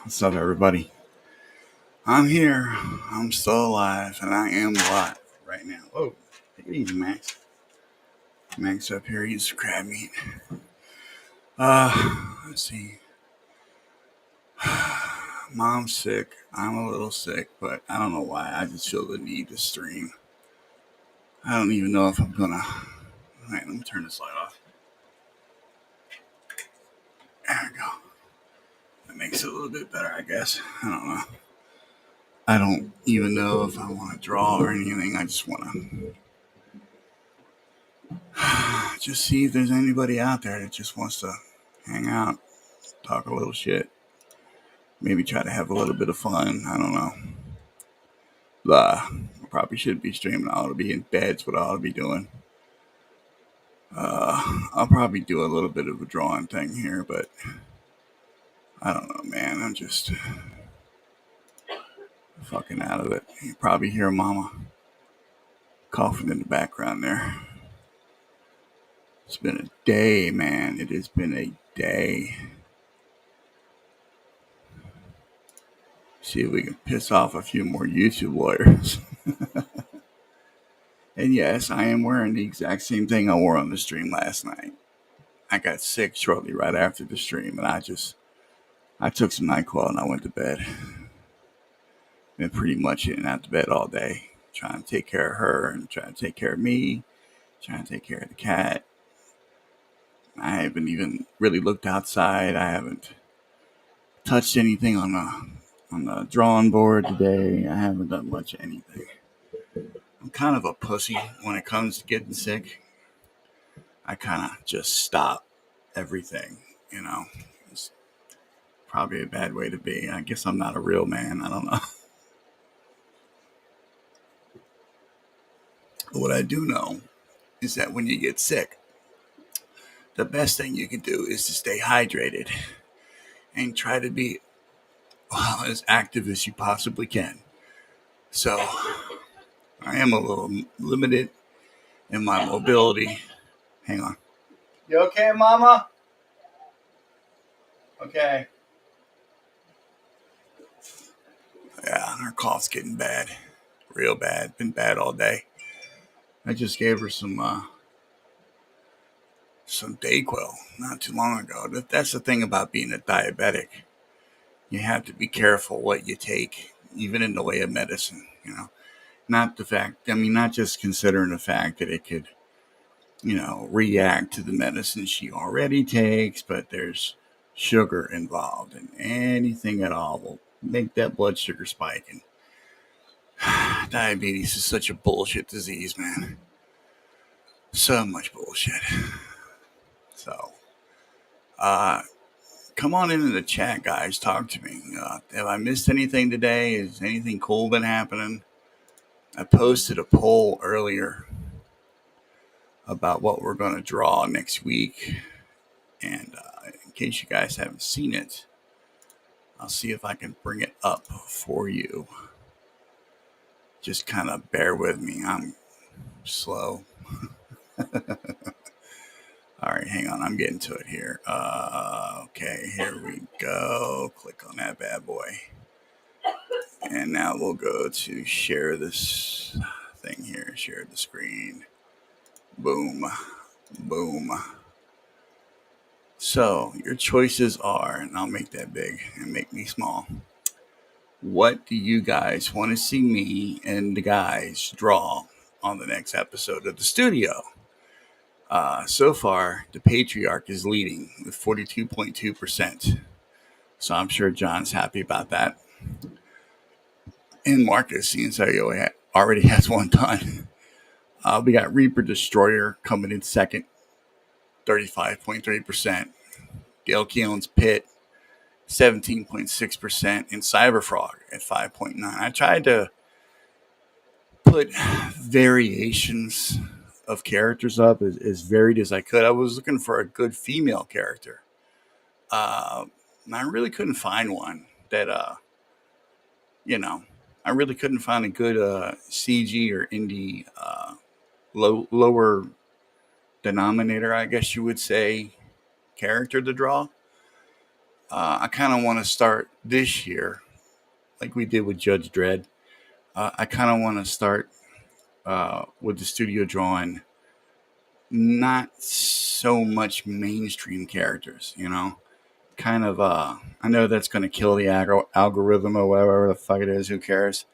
What's up, everybody? I'm here. I'm still alive, and I am live right now. Oh, take it easy, Max. Max up here eats crab meat. Let's see. Mom's sick. I'm a little sick, but I don't know why. I just feel the need to stream. I don't even know if I'm gonna. Alright, let me turn this light off. There we go. That makes it a little bit better, I guess. I don't know. I don't even know if I want to draw or anything. I just want to just see if there's anybody out there that just wants to hang out, talk a little shit, maybe try to have a little bit of fun. I don't know. I probably should be streaming. I ought to be in bed. What I ought to be doing. I'll probably do a little bit of a drawing thing here, but I don't know, man. I'm just fucking out of it. You probably hear Mama coughing in the background there. It's been a day, man. It has been a day. See if we can piss off a few more YouTube lawyers. And yes, I am wearing the exact same thing I wore on the stream last night. I got sick shortly right after the stream, and I took some NyQuil and I went to bed. Been pretty much in and out to bed all day, trying to take care of her and trying to take care of me, trying to take care of the cat. I haven't even really looked outside. I haven't touched anything on the drawing board today. I haven't done much of anything. I'm kind of a pussy when it comes to getting sick. I kind of just stop everything, you know. It's probably a bad way to be. I guess I'm not a real man. I don't know. But what I do know is that when you get sick, the best thing you can do is to stay hydrated and try to be as active as you possibly can. So I am a little limited in my mobility. Hang on. You okay, Mama? Okay. Yeah, her cough's getting bad. Real bad. Been bad all day. I just gave her some Dayquil not too long ago. That's the thing about being a diabetic. You have to be careful what you take, even in the way of medicine, you know. Not just considering the fact that it could, react to the medicine she already takes, but there's sugar involved, and anything at all will make that blood sugar spike. And diabetes is such a bullshit disease, man. So much bullshit. So, come on into the chat, guys. Talk to me. Have I missed anything today? Has anything cool been happening? I posted a poll earlier about what we're going to draw next week. And in case you guys haven't seen it, I'll see if I can bring it up for you. Just kind of bear with me. I'm slow. All right, hang on. I'm getting to it here. Okay, here we go. Click on that bad boy. And now we'll go to share this thing here. Share the screen. Boom. Boom. So your choices are, and I'll make that big and make me small. What do you guys want to see me and the guys draw on the next episode of the studio? So far, the Patriarch is leading with 42.2%. So I'm sure John's happy about that. And Marcus, seeing as how he already has one done. We got Reaper Destroyer coming in second, 35.3%. Gail Keelan's Pit, 17.6%. And Cyberfrog at 5.9%. I tried to put variations of characters up as varied as I could. I was looking for a good female character. I really couldn't find one that, I really couldn't find a good CG or indie lower denominator, I guess you would say, character to draw. I kind of want to start this year, like we did with Judge Dredd. I kind of want to start with the studio drawing not so much mainstream characters, kind of I know that's going to kill the algorithm or whatever the fuck it is, who cares.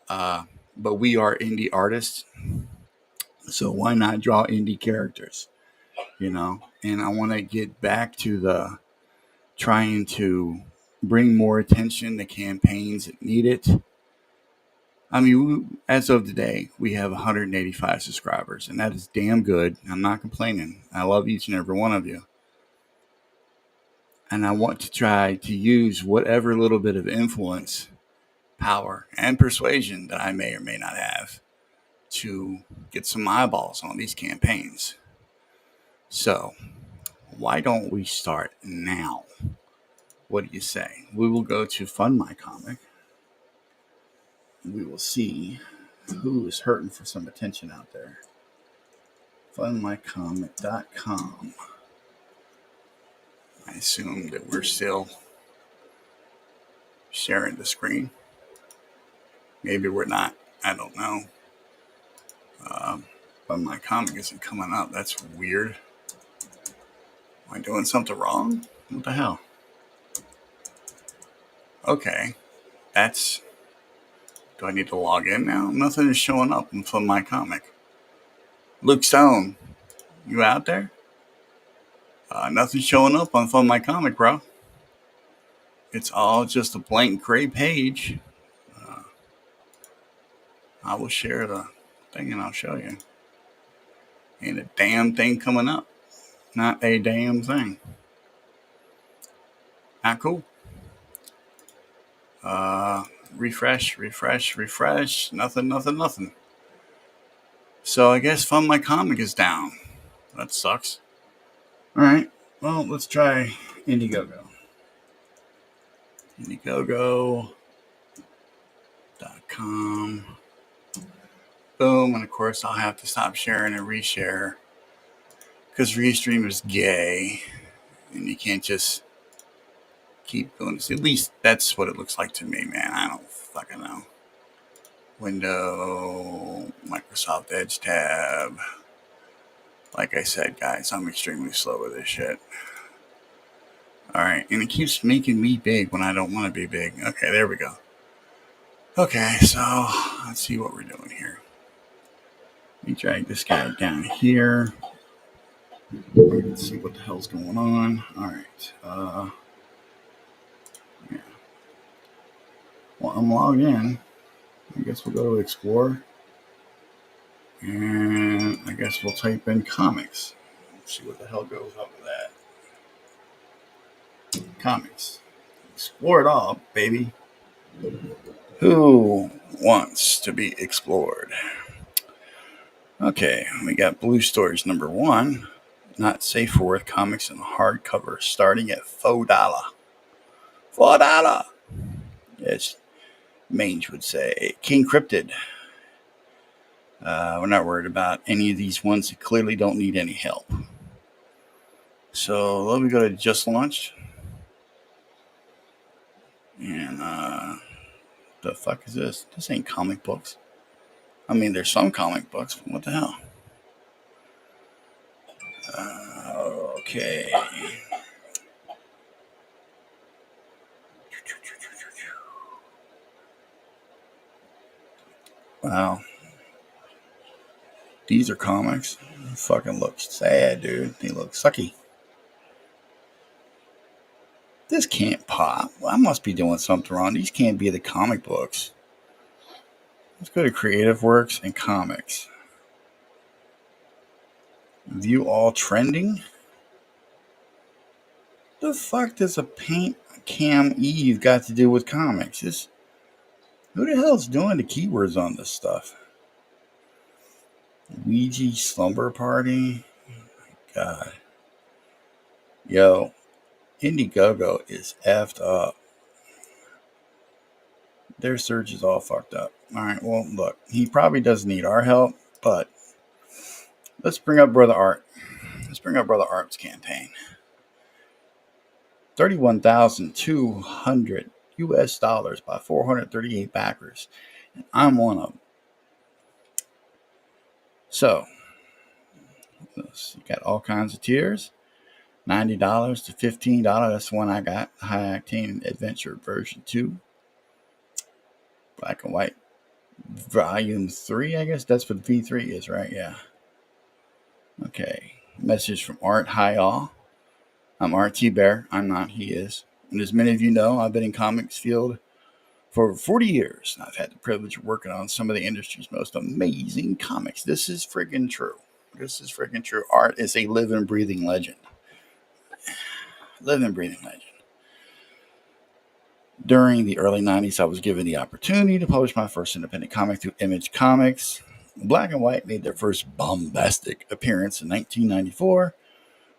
uh but we are indie artists, so why not draw indie characters, and I want to get back to the trying to bring more attention to campaigns that need it. I mean, as of today, we have 185 subscribers, and that is damn good. I'm not complaining. I love each and every one of you. And I want to try to use whatever little bit of influence, power, and persuasion that I may or may not have to get some eyeballs on these campaigns. So, why don't we start now? What do you say? We will go to Fund My Comic. We will see who is hurting for some attention out there. Fundmycomic.com. I assume that we're still sharing the screen. Maybe we're not. I don't know. But my comic isn't coming up. That's weird. Am I doing something wrong? What the hell? Okay. Do I need to log in now? Nothing is showing up on Fund My Comic. Luke Stone, you out there? Nothing's showing up on Fund My Comic, bro. It's all just a blank gray page. I will share the thing and I'll show you. Ain't a damn thing coming up. Not a damn thing. Not cool. Refresh. Nothing. So I guess Fund My Comic is down. That sucks. Alright. Well, let's try Indiegogo. Indiegogo.com. Boom. And of course, I'll have to stop sharing and reshare because Restream is gay and you can't just keep doing this. At least that's what it looks like to me, man. I don't fucking know. Window, Microsoft Edge tab. Like I said, guys, I'm extremely slow with this shit. Alright, and it keeps making me big when I don't want to be big. Okay, there we go. Okay, so let's see what we're doing here. Let me drag this guy down here. Let's see what the hell's going on. Alright. Yeah. Well, I'm logged in. I guess we'll go to Explore. And I guess we'll type in comics. Let's see what the hell goes up with that. Comics. Explore it all, baby. Who wants to be explored? Okay, we got Blue Stories number 1. Not safe for work comics in hardcover starting at $4. $4! As Mange would say. King Cryptid. We're not worried about any of these ones that clearly don't need any help. So let me go to Just Launched. And the fuck is this? This ain't comic books. I mean, there's some comic books, but what the hell? Okay. Wow. These are comics. They fucking look sad, dude. They look sucky. This can't pop. Well, I must be doing something wrong. These can't be the comic books. Let's go to Creative Works and Comics. View all trending? The fuck does a Paint Cam Eve got to do with comics? Who the hell's doing the keywords on this stuff? Ouija Slumber Party? Oh my god. Yo, Indiegogo is effed up. Their search is all fucked up. Alright, well, look. He probably doesn't need our help, but let's bring up Brother Art. Let's bring up Brother Art's campaign. $31,200 US dollars by 438 backers. And I'm one of them. So, you got all kinds of tiers. $90 to $15. That's the one I got. High Octane Adventure version 2. Black and white. Volume 3, I guess. That's what V3 is, right? Yeah. Okay. Message from Art. Hi, all. I'm RT Bear. I'm not. He is. And as many of you know, I've been in comics field for 40 years. I've had the privilege of working on some of the industry's most amazing comics. This is friggin' true. This is friggin' true. Art is a living, breathing legend. Living, breathing legend. During the early 90s, I was given the opportunity to publish my first independent comic through Image Comics. Black and White made their first bombastic appearance in 1994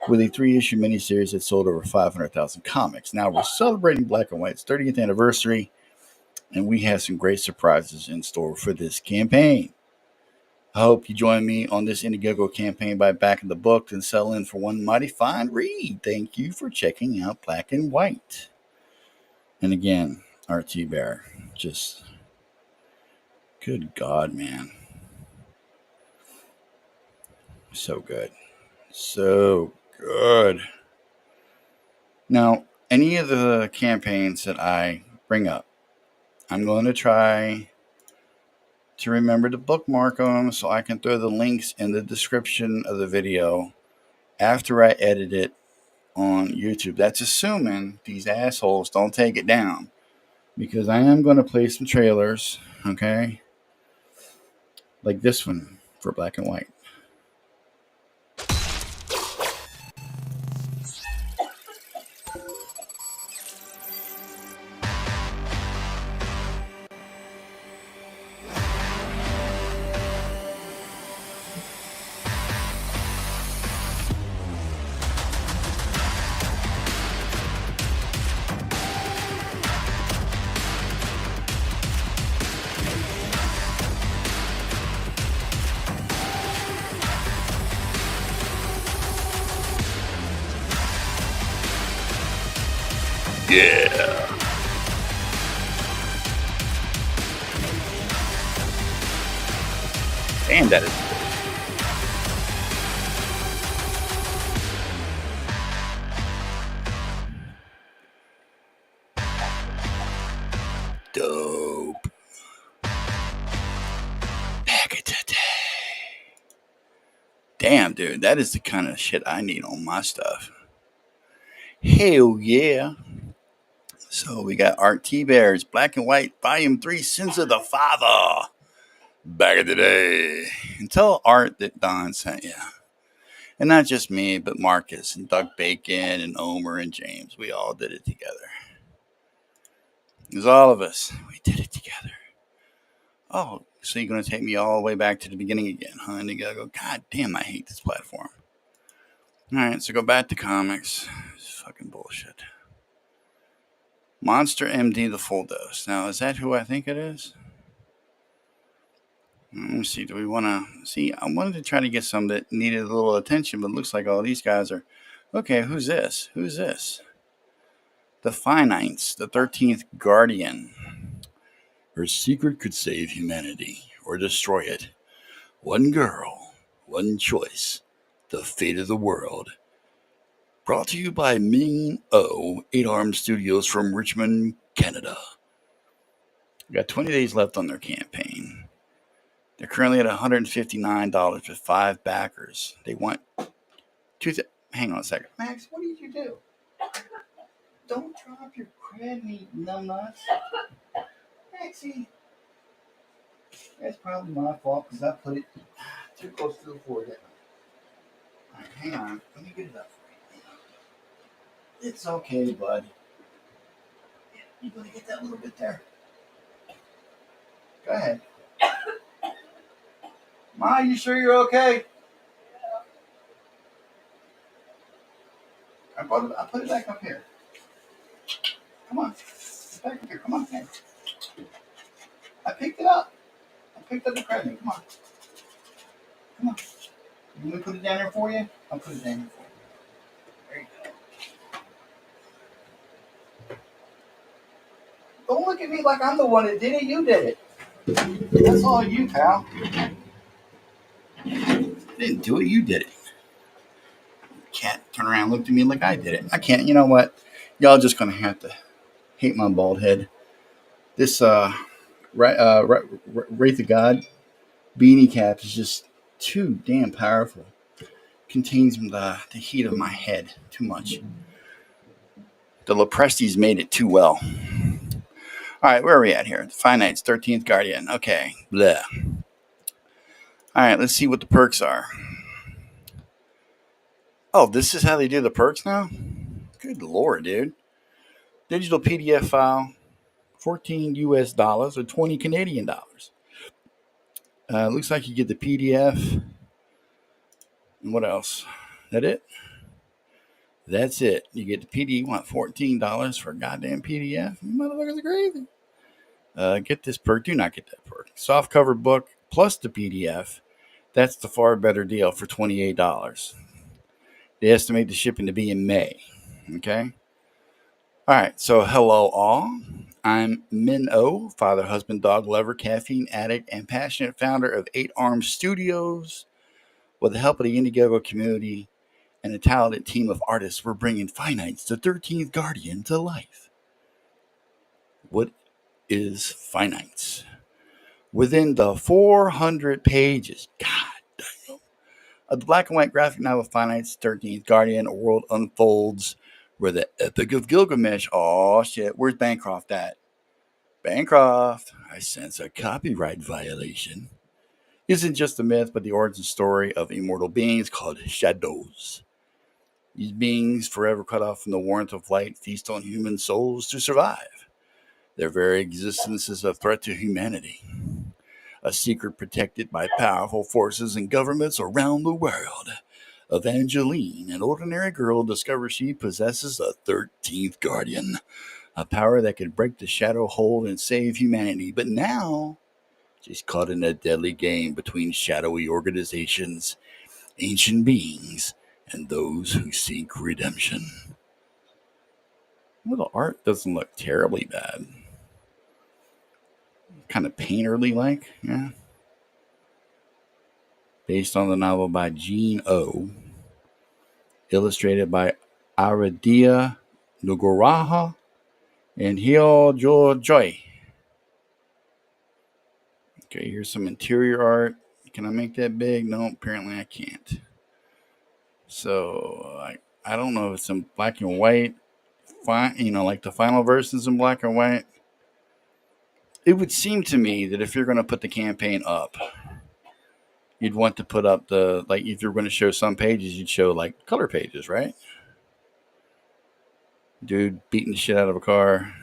with a 3-issue miniseries that sold over 500,000 comics. Now we're celebrating Black and White's 30th anniversary, and we have some great surprises in store for this campaign. I hope you join me on this Indiegogo campaign by backing the book and selling for one mighty fine read. Thank you for checking out Black and White. And again, RT Bear, just good God, man. So good. So good. Now, any of the campaigns that I bring up, I'm going to try to remember to bookmark them so I can throw the links in the description of the video after I edit it on YouTube. That's assuming these assholes don't take it down, because I am going to play some trailers, okay? Like this one for Black and White. Yeah. Damn, that is dope. Back it today. Damn, dude, that is the kind of shit I need on my stuff. Hell yeah. So we got Art T Bear's Black and White Volume 3 Sins of the Father. Back of the day. And tell Art that Don sent you. And not just me, but Marcus and Doug Bacon and Omer and James. We all did it together. It was all of us. We did it together. Oh, so you're going to take me all the way back to the beginning again, huh? And you got to go, God damn, I hate this platform. All right, so go back to comics. It's fucking bullshit. Monster MD, the full dose. Now, is that who I think it is? Let me see. Do we want to see? I wanted to try to get some that needed a little attention, but it looks like all these guys are. Okay, who's this? Who's this? The Finites, the 13th Guardian. Her secret could save humanity or destroy it. One girl, one choice. The fate of the world. Brought to you by Ming O, 8 Arm Studios from Richmond, Canada. We got 20 days left on their campaign. They're currently at $159 with 5 backers. They want hang on a second. Max, what did you do? Don't drop your crab meat, numbnuts. Maxie. That's probably my fault because I put it too close to the floor. All right, hang on. Let me get it up for you. It's okay, bud. You gonna get that little bit there? Go ahead. Ma, you sure you're okay? I put it back up here. Come on. It's back up here. Come on, man. I picked it up. I picked up the crab meat. Come on. Come on. You want me to put it down there for you? I'll put it down here for you. There you go. Don't look at me like I'm the one that did it. You did it. That's all you, pal. I didn't do it. You did it. Can't turn around and look at me like I did it. I can't. You know what? Y'all just gonna have to hate my bald head. This Wraith of God beanie cap is just too damn powerful. Contains the heat of my head too much. The Loprestes made it too well. All right, where are we at here? The Five Nights, 13th Guardian. Okay, bleh. All right, let's see what the perks are. Oh, this is how they do the perks now? Good lord, dude. Digital PDF file, 14 US dollars or 20 Canadian dollars. Looks like you get the PDF. And what else? That it? That's it. You get the PDF. You want $14 for a goddamn PDF? You motherfuckers are crazy. Get this perk. Do not get that perk. Soft cover book plus the PDF. That's the far better deal for $28. They estimate the shipping to be in May. Okay. All right. So hello all. I'm Min O, father, husband, dog lover, caffeine addict, and passionate founder of 8 Arms Studios. With the help of the Indiegogo community and a talented team of artists, we're bringing Five Nights, the 13th Guardian, to life. What is Five Nights? Within the 400 pages, God damn, of the black and white graphic novel Five Nights, 13th Guardian, a world unfolds where the Epic of Gilgamesh, oh shit, where's Bancroft at? Bancroft, I sense a copyright violation. Isn't just a myth, but the origin story of immortal beings called shadows. These beings, forever cut off from the warmth of light, feast on human souls to survive. Their very existence is a threat to humanity. A secret protected by powerful forces and governments around the world. Evangeline, an ordinary girl, discovers she possesses a 13th Guardian, a power that could break the shadow hold and save humanity. But now, she's caught in a deadly game between shadowy organizations, ancient beings, and those who seek redemption. Well, the art doesn't look terribly bad. Kind of painterly like, yeah. Based on the novel by Gene O. Illustrated by Aradia Nugoraha and Hyo Jo Joy. Okay, here's some interior art. Can I make that big? No, apparently I can't. So I don't know if it's in black and white. Like the final versions in black and white. It would seem to me that if you're going to put the campaign up, you'd want to put up if you're going to show some pages, you'd show like color pages, right? Dude beating the shit out of a car.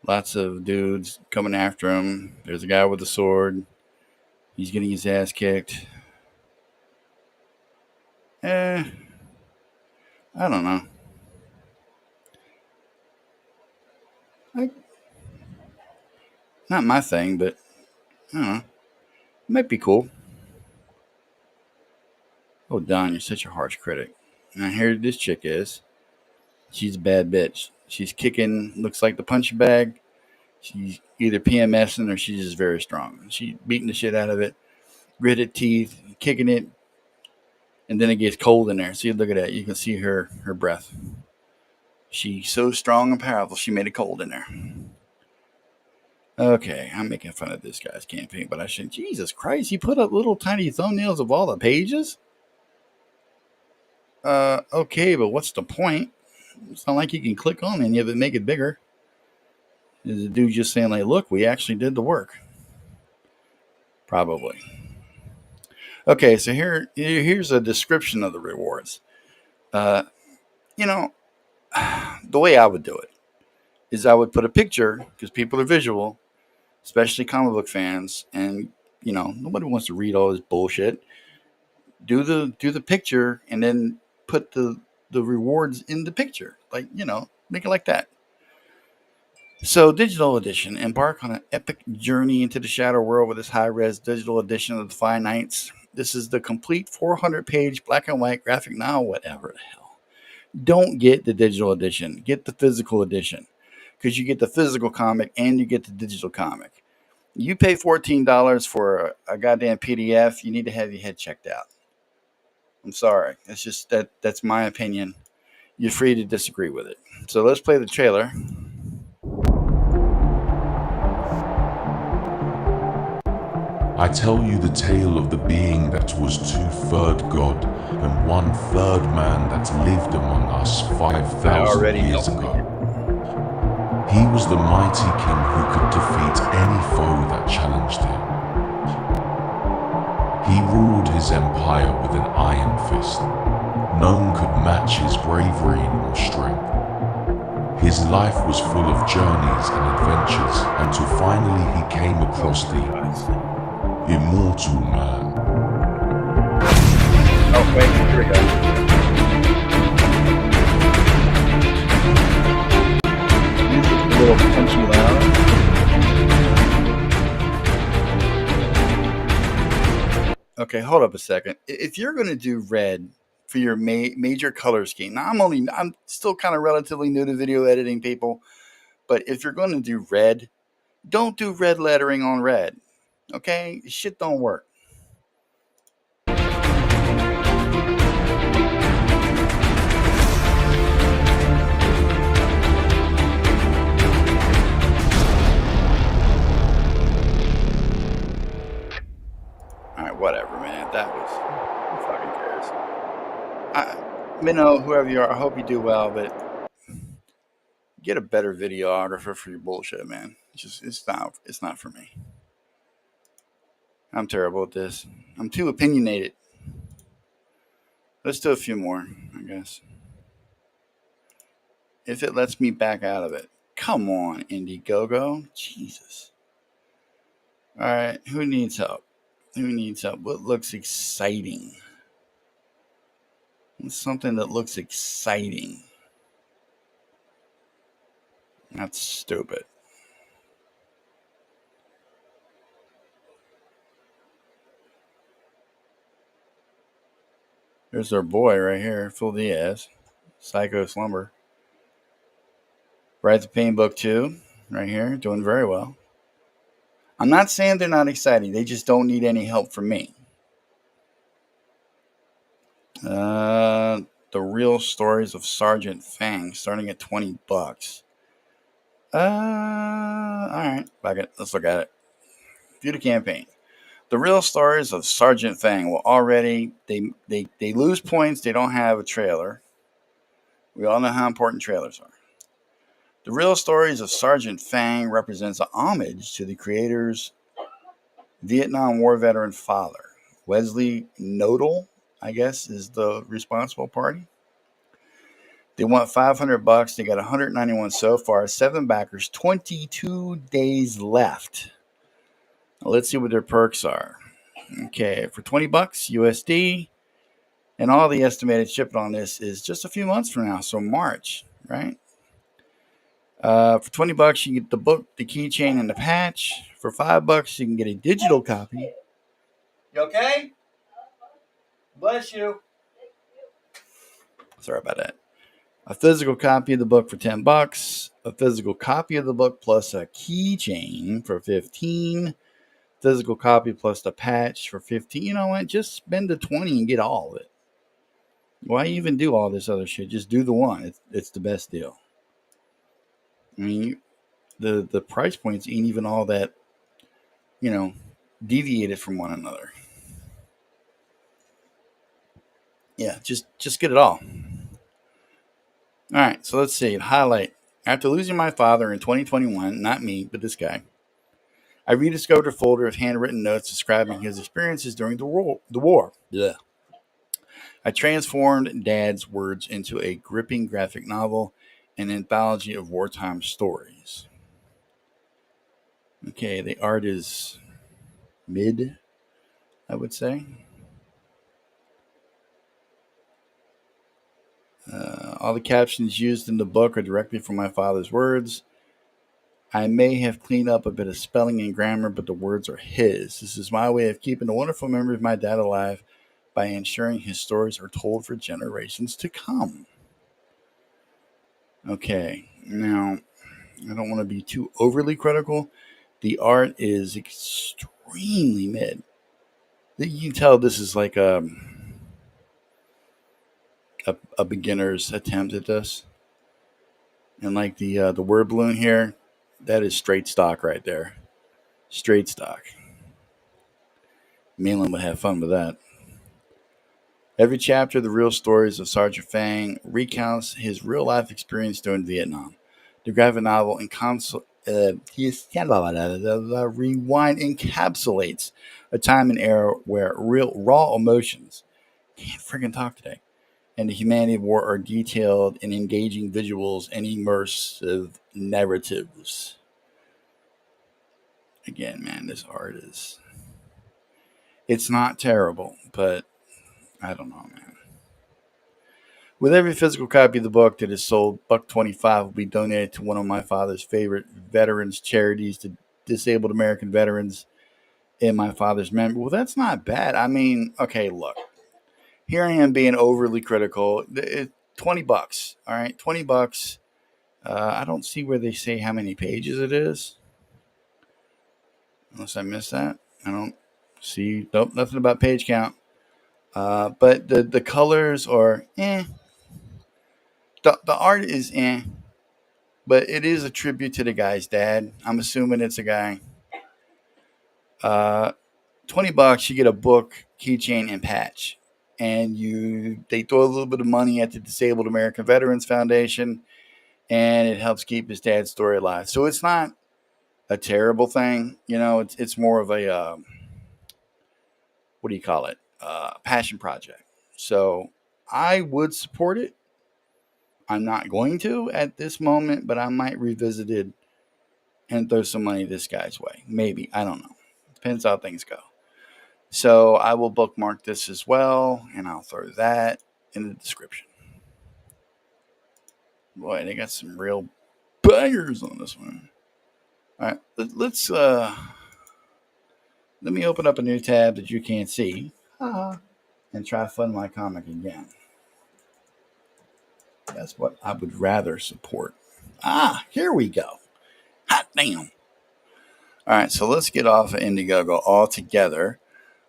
Lots of dudes coming after him. There's a guy with a sword. He's getting his ass kicked. I don't know. Not my thing, but I don't know. It might be cool. Oh, Don, you're such a harsh critic. Now here this chick is. She's a bad bitch. She's kicking, looks like the punch bag. She's either PMSing or she's just very strong. She's beating the shit out of it. Gritted teeth, kicking it. And then it gets cold in there. See, look at that. You can see her breath. She's so strong and powerful, she made it cold in there. Okay, I'm making fun of this guy's campaign, but I shouldn't. Jesus Christ, he put up little tiny thumbnails of all the pages? Okay, but what's the point? It's not like you can click on any of it and make it bigger. Is the dude just saying, like, look, we actually did the work? Probably. Okay, so here's a description of the rewards. The way I would do it is I would put a picture, because people are visual, especially comic book fans, and nobody wants to read all this bullshit. Do the picture and then put the rewards in the picture, make it like that. So, digital edition. Embark on an epic journey into the shadow world with this high-res digital edition of the Five Nights. This is the complete 400-page black and white graphic novel, whatever the hell. Don't get the digital edition. Get the physical edition. because you get the physical comic and you get the digital comic. You pay $14 for a goddamn PDF, you need to have your head checked out. I'm sorry. It's just that's my opinion. You're free to disagree with it. So let's play the trailer. I tell you the tale of the being that was 2/3 God and 1/3 man that lived among us 5,000 years ago. He was the mighty king who could defeat any foe that challenged him. He ruled his empire with an iron fist. None could match his bravery nor strength. His life was full of journeys and adventures until finally he came across the immortal man. Oh, wait, here we go. Music's a little punchy loud. Okay, hold up a second. If you're going to do red for your major color scheme, now I'm still kind of relatively new to video editing, people, but if you're going to do red, don't do red lettering on red. Okay? Shit don't work. Alright, whatever, man. That was... Who fucking cares? Minnow, whoever you are, I hope you do well, but get a better videographer for your bullshit, man. It's not for me. I'm terrible at this. I'm too opinionated. Let's do a few more, I guess. If it lets me back out of it. Come on, Indiegogo. Jesus. Alright, who needs help? Who needs help? What looks exciting? Something that looks exciting. That's stupid. There's our boy right here, Phil Diaz. Psycho Slumber. Write the Pain Book 2, right here, doing very well. I'm not saying they're not exciting. They just don't need any help from me. The Real Stories of Sergeant Fang, starting at $20. All right, let's look at it. View the campaign. The Real Stories of Sergeant Fang. Well, already they lose points. They don't have a trailer. We all know how important trailers are. The Real Stories of Sergeant Fang represents a homage to the creator's Vietnam War veteran father. Wesley Nodal, I guess, is the responsible party. They want $500. They got 191 so far. 7 backers. 22 days left. Now let's see what their perks are. Okay, for $20 USD, and all the estimated shipping on this is just a few months from now, so March, right? For $20, you get the book, the keychain, and the patch. For $5, you can get a digital copy. You okay? Bless you. Sorry about that. A physical copy of the book for $10. A physical copy of the book plus a keychain for $15. Physical copy plus the patch for $15. You know what? Just spend the $20 and get all of it. Why even do all this other shit? Just do the one. It's the best deal. I mean, the price points ain't even all that, deviated from one another. Yeah, just get it all. All right, so let's see. Highlight. After losing my father in 2021, not me, but this guy, I rediscovered a folder of handwritten notes describing his experiences during the war. Yeah. I transformed Dad's words into a gripping graphic novel, an anthology of wartime stories. Okay, the art is mid, I would say. All the captions used in the book are directly from my father's words. I may have cleaned up a bit of spelling and grammar, but the words are his. This is my way of keeping the wonderful memory of my dad alive by ensuring his stories are told for generations to come. Okay, now, I don't want to be too overly critical. The art is extremely mid. You can tell this is like a beginner's attempt at this. And like the word balloon here, that is straight stock right there. Straight stock. Mainland would have fun with that. Every chapter of the real stories of Sergeant Fang recounts his real life experience during Vietnam. The graphic novel rewind encapsulates a time and era where real raw emotions, can't freaking talk today, and the humanity of war are detailed in engaging visuals and immersive narratives. Again, man, this art is, it's not terrible, but I don't know, man. With every physical copy of the book that is sold, $1.25 will be donated to one of my father's favorite veterans charities to disabled American veterans in my father's memory. Well, that's not bad. I mean, okay, look. Here I am being overly critical. $20, all right? $20. I don't see where they say how many pages it is. Unless I missed that. I don't see. Nope, nothing about page count. But the colors are The art is but it is a tribute to the guy's dad. I'm assuming it's a guy. $20, you get a book, keychain, and patch, and they throw a little bit of money at the Disabled American Veterans Foundation, and it helps keep his dad's story alive. So it's not a terrible thing, It's more of a what do you call it? Passion project. So I would support it. I'm not going to at this moment, but I might revisit it and throw some money this guy's way. Maybe. I don't know. Depends how things go. So I will bookmark this as well, and I'll throw that in the description. Boy, they got some real bangers on this one. All right, let's let me open up a new tab that you can't see and try to fund my comic again. That's what I would rather support. Here we go. Hot damn. All right, so let's get off of Indiegogo altogether.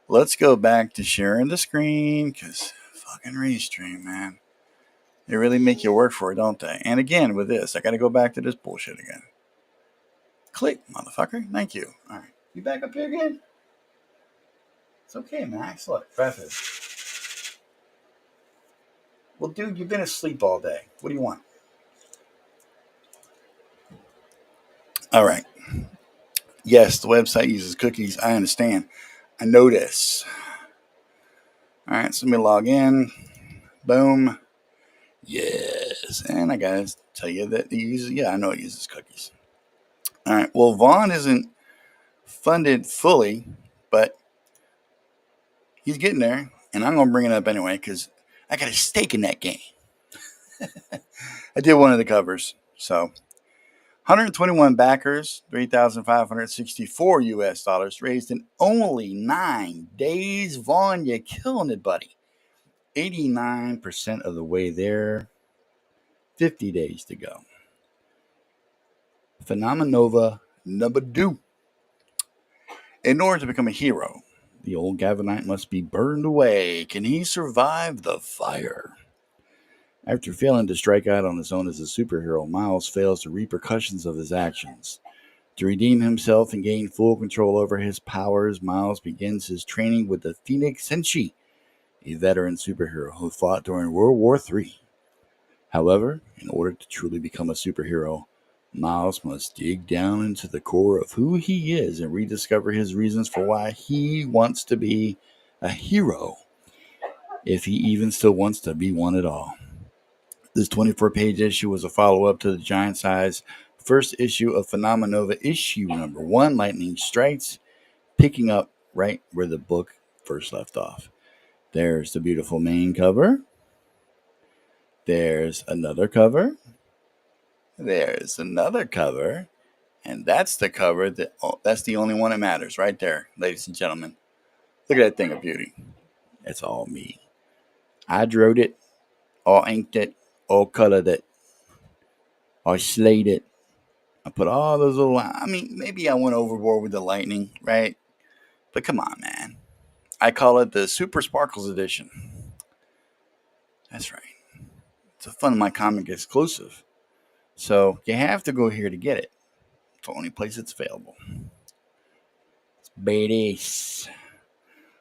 Let's go back to sharing the screen, because fucking Restream, man. They really make you work for it, don't they? And again, with this, I got to go back to this bullshit again. Click, motherfucker. Thank you. All right. You back up here again? It's okay, Max. Look, preface. Well, dude, you've been asleep all day. What do you want? All right. Yes, the website uses cookies. I understand. I know this. All right, so let me log in. Boom. Yes. And I got to tell you that I know it uses cookies. All right. Well, Vaughn isn't funded fully, but he's getting there. And I'm going to bring it up anyway because I got a stake in that game. I did one of the covers. So 121 backers, $3,564 US raised in only 9 days. Vaughn, you're killing it, buddy. 89% of the way there. 50 days to go. Phenomenova number 2. In order to become a hero, the old Gavanite must be burned away. Can he survive the fire? After failing to strike out on his own as a superhero, Miles fails the repercussions of his actions. To redeem himself and gain full control over his powers, Miles begins his training with the Phoenix Senshi, a veteran superhero who fought during World War III. However, in order to truly become a superhero, Miles must dig down into the core of who he is and rediscover his reasons for why he wants to be a hero, if he even still wants to be one at all. This 24-page issue was a follow-up to the giant-size first issue of Phenomenova issue number 1, Lightning Strikes, picking up right where the book first left off. There's the beautiful main cover. There's another cover. There's another cover. And that's the cover. That's the only one that matters right there, ladies and gentlemen. Look at that thing of beauty. It's all me. I wrote it, all inked it, all colored it, all slayed it. I put all those little. I mean, maybe I went overboard with the lightning, right? But come on, man. I call it the Super Sparkles Edition. That's right. It's a Fun in My Comic exclusive. So you have to go here to get it. It's the only place it's available. It's badass.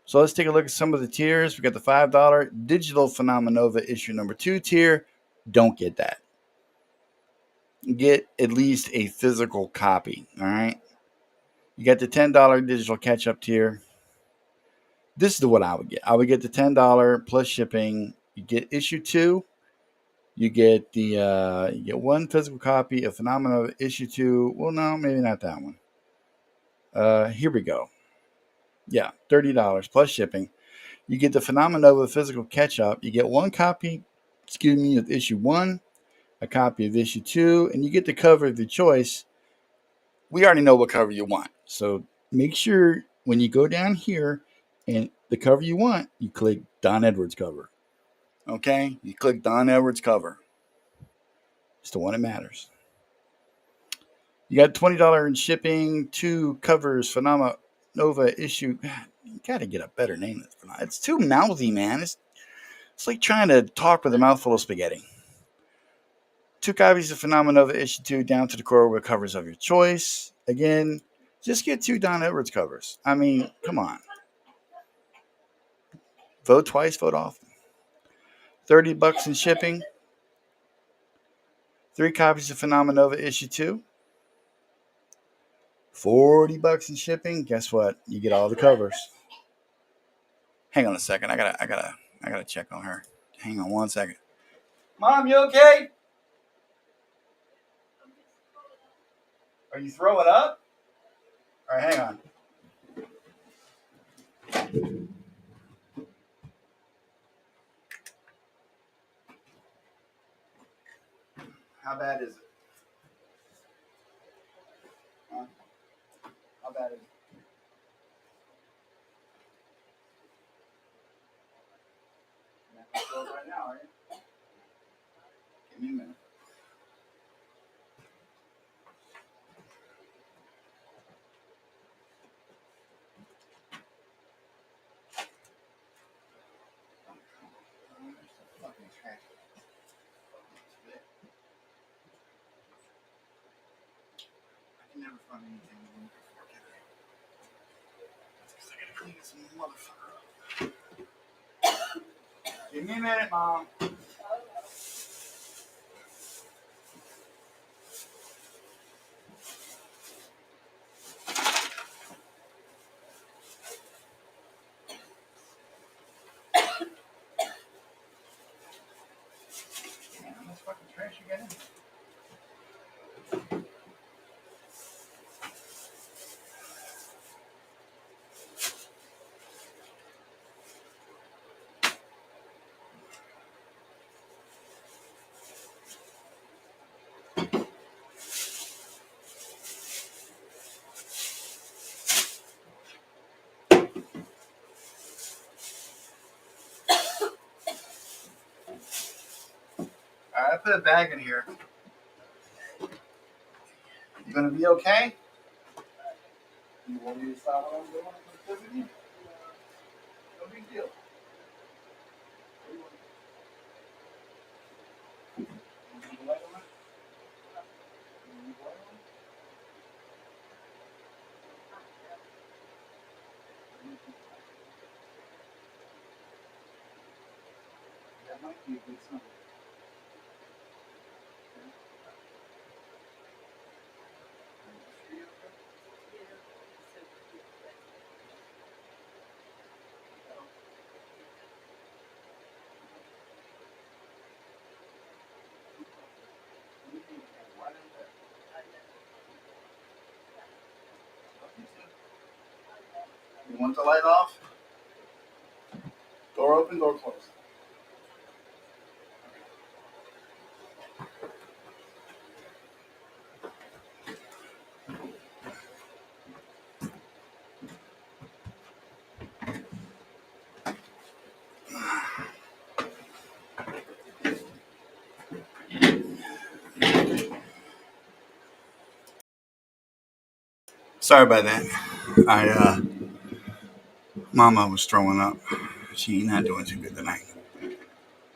So let's take a look at some of the tiers. We got the $5 Digital Phenomenova issue number 2 tier. Don't get that. Get at least a physical copy. All right. You got the $10 digital catch-up tier. This is what I would get. I would get the $10 plus shipping. You get issue 2. You get the you get one physical copy of Phenomena issue 2. Well, no, maybe not that one. Here we go. Yeah, $30 plus shipping. You get the Phenomenova physical catch-up. You get one copy, of issue 1, a copy of issue 2, and you get the cover of your choice. We already know what cover you want. So make sure when you go down here and the cover you want, you click Don Edwards cover. Okay? You click Don Edwards cover. It's the one that matters. You got $20 in shipping, 2 covers, Phenomenova issue. You got to get a better name. It's too mouthy, man. It's like trying to talk with a mouthful of spaghetti. 2 copies of Phenomenova issue 2 down to the core with covers of your choice. Again, just get 2 Don Edwards covers. I mean, come on. Vote twice, vote often. $30 in shipping. 3 copies of Phenomenova issue 2. $40 in shipping. Guess what? You get all the covers. Hang on a second. I gotta check on her. Hang on one second. Mom, you okay? Are you throwing up? All right, hang on. How bad is it? Huh? How bad is it? You're not right now, are you? Give me a minute. I can never find anything before, can I? Because I gotta clean this motherfucker up. Give me a minute, Mom. Man, how much fucking trash you got in there? Alright, I put a bag in here. You gonna be okay? You want me to stop what I'm doing and visit you? No big deal. You want the light on it? You want the light on it? That might be a good sign. You want the light off? Door open, door closed. Sorry about that. Mama was throwing up. She not doing too good tonight.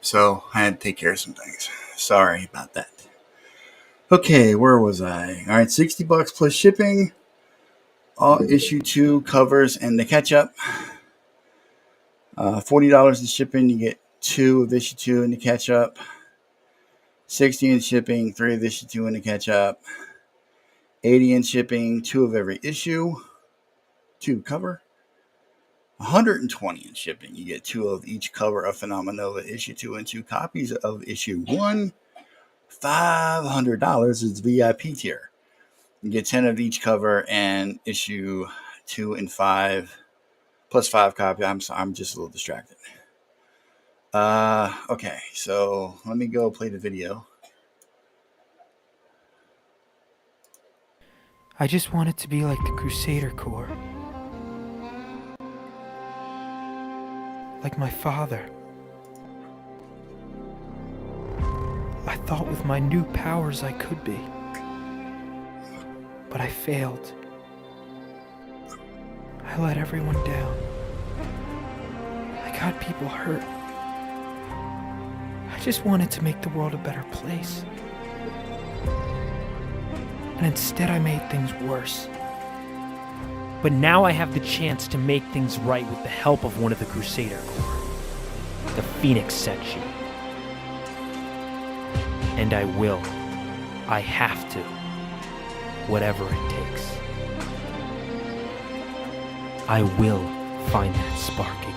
So I had to take care of some things. Sorry about that. Okay, where was I? All right, $60 plus shipping. All issue 2 covers and the catch up. $40 in shipping, you get 2 of issue 2 and the catch up. $60 in shipping, 3 of issue 2 and the catch up. $80 in shipping, 2 of every issue, 2 cover. $120 in shipping, you get 2 of each cover of Phenomenova issue 2 and 2 copies of issue 1. $500 is VIP tier. You get 10 of each cover and issue 2 and 5 plus 5 copy. I'm just a little distracted. Okay, so let me go play the video. I just want it to be like the Crusader Corps. Like my father. I thought with my new powers I could be. But I failed. I let everyone down. I got people hurt. I just wanted to make the world a better place. And instead I made things worse. But now I have the chance to make things right with the help of one of the Crusader Corps, the Phoenix Section. And I will. I have to. Whatever it takes. I will find that spark again.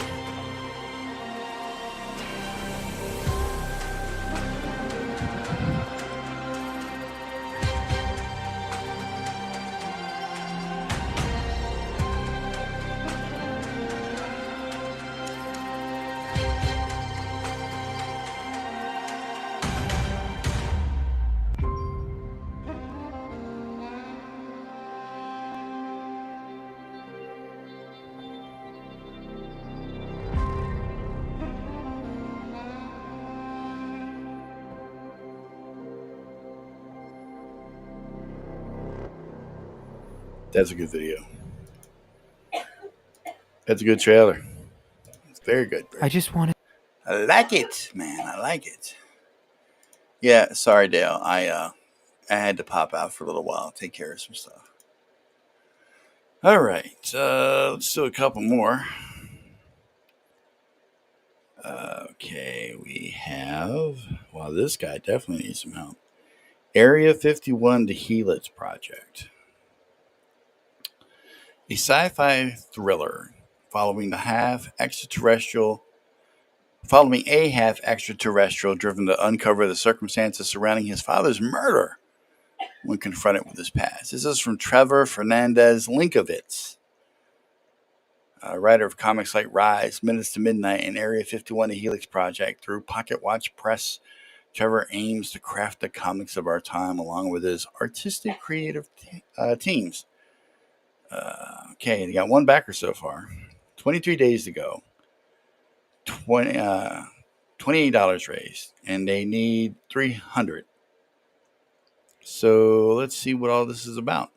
That's a good video. That's a good trailer. It's very good. I just wanted. I like it, man. I like it. Yeah, sorry, Dale. I had to pop out for a little while, take care of some stuff. All right, let's do a couple more. Okay, we have. Wow, this guy definitely needs some help. Area 51: The Helix Project. A sci-fi thriller following a half extraterrestrial driven to uncover the circumstances surrounding his father's murder when confronted with his past. This is from Trevor Fernandez Linkovitz, writer of comics like Rise, Minutes to Midnight, and Area 51: The Helix Project. Through Pocket Watch Press, Trevor aims to craft the comics of our time along with his artistic creative teams. Okay, they got one backer so far. 23 days to go. $28 raised, and they need 300. So let's see what all this is about.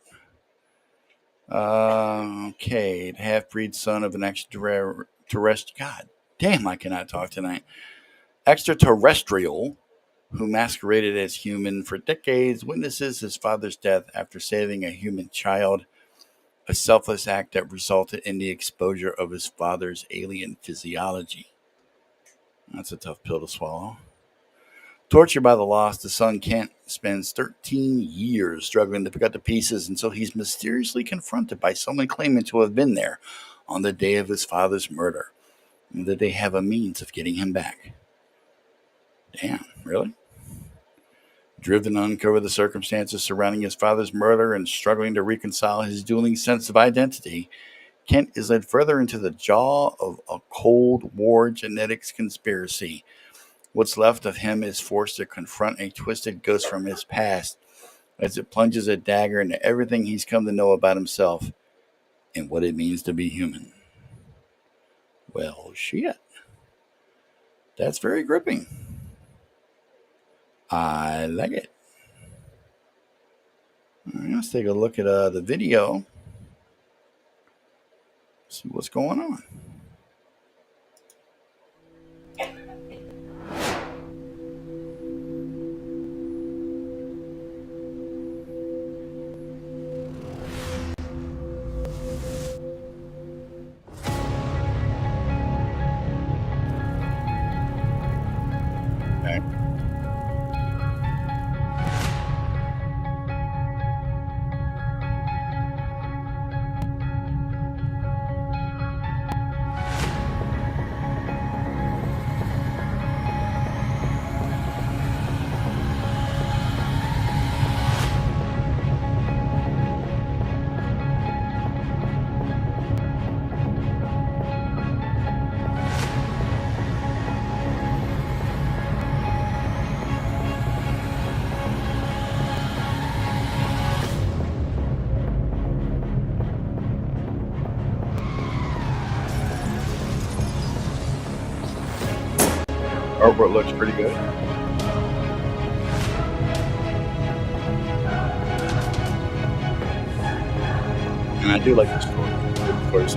Okay, the half-breed son of an extraterrestrial. God damn, I cannot talk tonight. Extraterrestrial, who masqueraded as human for decades, witnesses his father's death after saving a human child. A selfless act that resulted in the exposure of his father's alien physiology. That's a tough pill to swallow. Tortured by the loss, the son Kent spends 13 years struggling to pick up the pieces until he's mysteriously confronted by someone claiming to have been there on the day of his father's murder, and that they have a means of getting him back. Damn, really? Driven to uncover the circumstances surrounding his father's murder and struggling to reconcile his dueling sense of identity, Kent is led further into the jaw of a Cold War genetics conspiracy. What's left of him is forced to confront a twisted ghost from his past as it plunges a dagger into everything he's come to know about himself and what it means to be human. Well, shit. That's very gripping. I like it. All right, let's take a look at the video. See what's going on. Okay. Artwork looks pretty good. And I do like the story. Of course.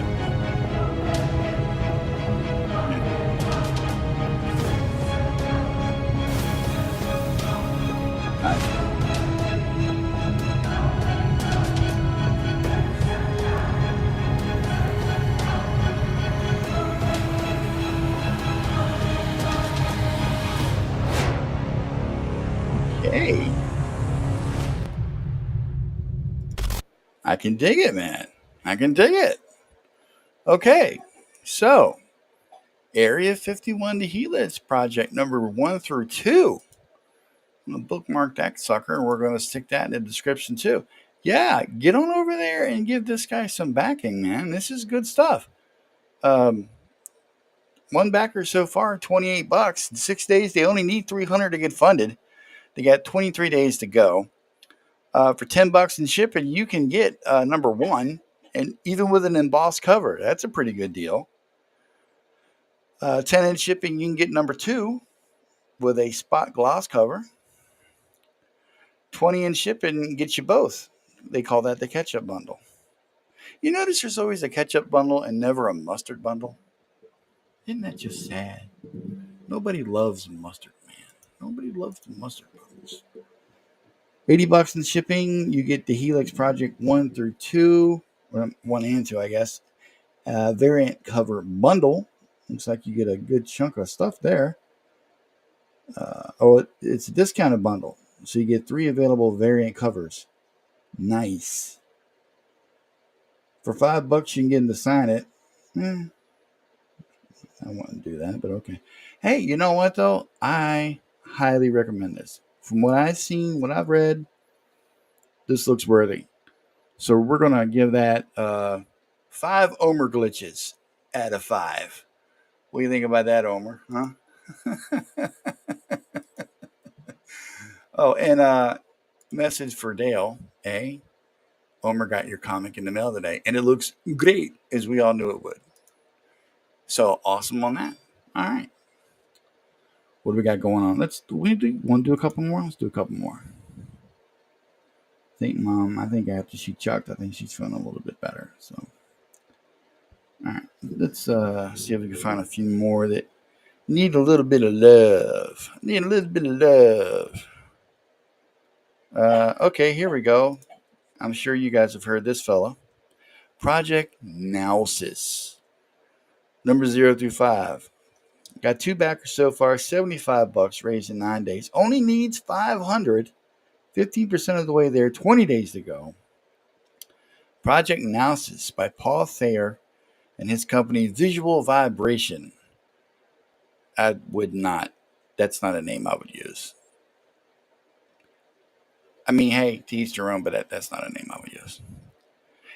Okay. I can dig it, man. I can dig it. Okay. So, Area 51 the Helix Project number 1 through 2. I'm going to bookmark that sucker, and we're going to stick that in the description too. Yeah, get on over there and give this guy some backing, man. This is good stuff. One backer so far, $28. In 6 days, they only need 300 to get funded. They got 23 days to go. For $10 in shipping, you can get number 1, and even with an embossed cover, that's a pretty good deal. 10 in shipping, you can get number 2 with a spot gloss cover. 20 in shipping gets you both. They call that the ketchup bundle. You notice there's always a ketchup bundle and never a mustard bundle? Isn't that just sad? Nobody loves mustard, man. Nobody loves the mustard bundles. $80 in shipping, you get the Helix Project 1 through 2, or 1 and 2, I guess. Variant cover bundle. Looks like you get a good chunk of stuff there. It's a discounted bundle. So you get 3 available variant covers. Nice. For $5, you can get him to sign it. I wouldn't do that, but okay. Hey, you know what, though? I highly recommend this. From what I've seen, what I've read, this looks worthy. So we're going to give that 5 Omer glitches out of 5. What do you think about that, Omer? Huh? Oh, and message for Dale. Hey, Omer got your comic in the mail today, and it looks great, as we all knew it would. So awesome on that. All right. What do we got going on? Want to do a couple more? Let's do a couple more. I think after she chucked, I think she's feeling a little bit better. So, all right. Let's see if we can find a few more that need a little bit of love. Okay, here we go. I'm sure you guys have heard this fella. Project Nausis. Number 0 through 5. Got 2 backers so far, $75 raised in 9 days. Only needs 500. 15% of the way there, 20 days to go. Project Nausis by Paul Thayer and his company Visual Vibration. That's not a name I would use. I mean, hey, to each their own, but that's not a name I would use.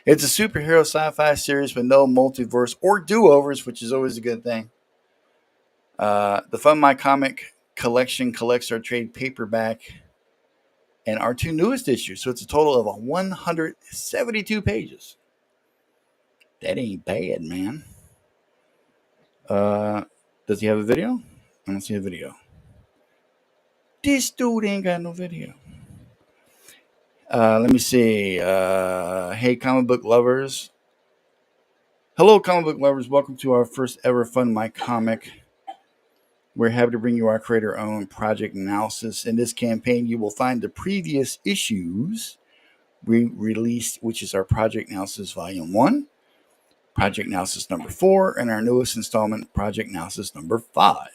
It's a superhero sci-fi series with no multiverse or do-overs, which is always a good thing. The Fun My Comic collection collects our trade paperback and our 2 newest issues. So it's a total of 172 pages. That ain't bad, man. Does he have a video? I don't see a video. This dude ain't got no video. Let me see. Hey, comic book lovers. Hello, comic book lovers. Welcome to our first ever Fun My Comic. We're happy to bring you our creator-owned project analysis. In this campaign, you will find the previous issues we released, which is our Project Analysis Volume 1, Project Analysis number 4, and our newest installment, Project Analysis number 5.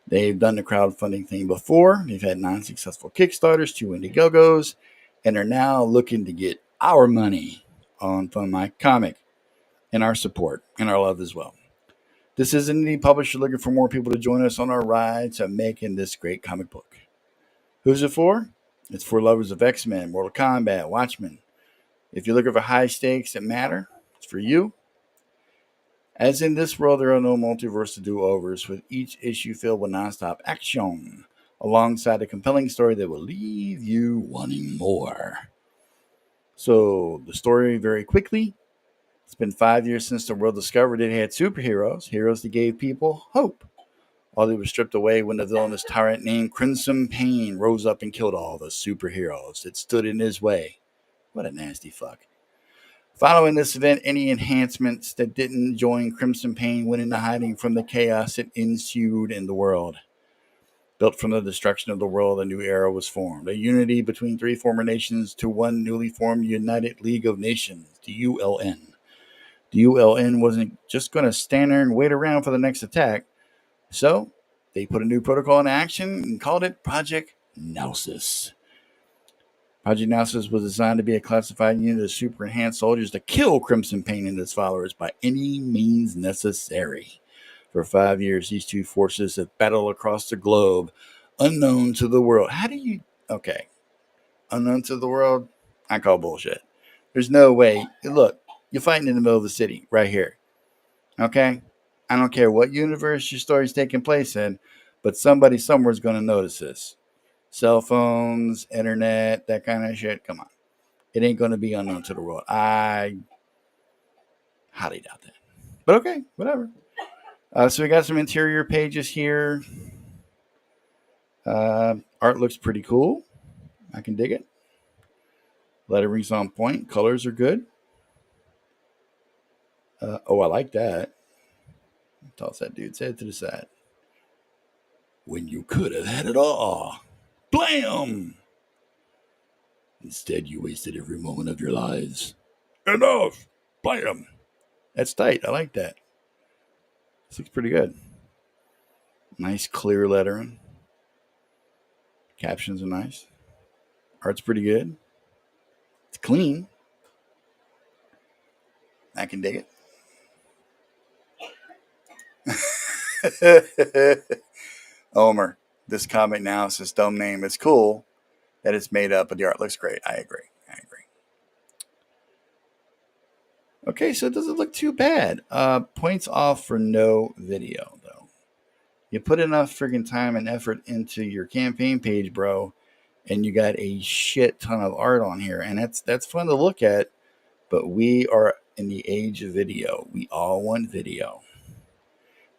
They've done the crowdfunding thing before. They've had 9 successful Kickstarters, 2 Indiegogos, and are now looking to get our money on Fun My Comic and our support and our love as well. This is an indie publisher looking for more people to join us on our ride to making this great comic book. Who's it for? It's for lovers of X-Men, Mortal Kombat, Watchmen. If you're looking for high stakes that matter, it's for you. As in this world, there are no multiverse to do-overs, with each issue filled with nonstop action, alongside a compelling story that will leave you wanting more. So, the story very quickly. It's been 5 years since the world discovered it had superheroes, heroes that gave people hope. All they were stripped away when the villainous tyrant named Crimson Pain rose up and killed all the superheroes that stood in his way. What a nasty fuck. Following this event, any enhancements that didn't join Crimson Pain went into hiding from the chaos that ensued in the world. Built from the destruction of the world, a new era was formed. A unity between 3 former nations to one newly formed United League of Nations, the ULN. The ULN wasn't just going to stand there and wait around for the next attack. So, they put a new protocol in action and called it Project Analysis. Project Analysis was designed to be a classified unit of super enhanced soldiers to kill Crimson Pain and his followers by any means necessary. For 5 years, these two forces have battled across the globe, unknown to the world. Okay, unknown to the world? I call bullshit. There's no way. Look, you're fighting in the middle of the city, right here. Okay? I don't care what universe your story's taking place in, but somebody somewhere is going to notice this. Cell phones, internet, that kind of shit. Come on. It ain't going to be unknown to the world. I highly doubt that. But okay, whatever. So we got some interior pages here. Art looks pretty cool. I can dig it. Lettering's on point. Colors are good. I like that. Toss that dude's head to the side. When you could have had it all. Blam! Instead, you wasted every moment of your lives. Enough! Blam! That's tight. I like that. This looks pretty good. Nice clear lettering. Captions are nice. Art's pretty good. It's clean. I can dig it. Omer, this comic analysis dumb name. It's cool that it's made up, but the art looks great. I agree. Okay, so it doesn't look too bad. Points off for no video, though. You put enough friggin' time and effort into your campaign page, bro, and you got a shit ton of art on here, and that's fun to look at, but we are in the age of video. We all want video.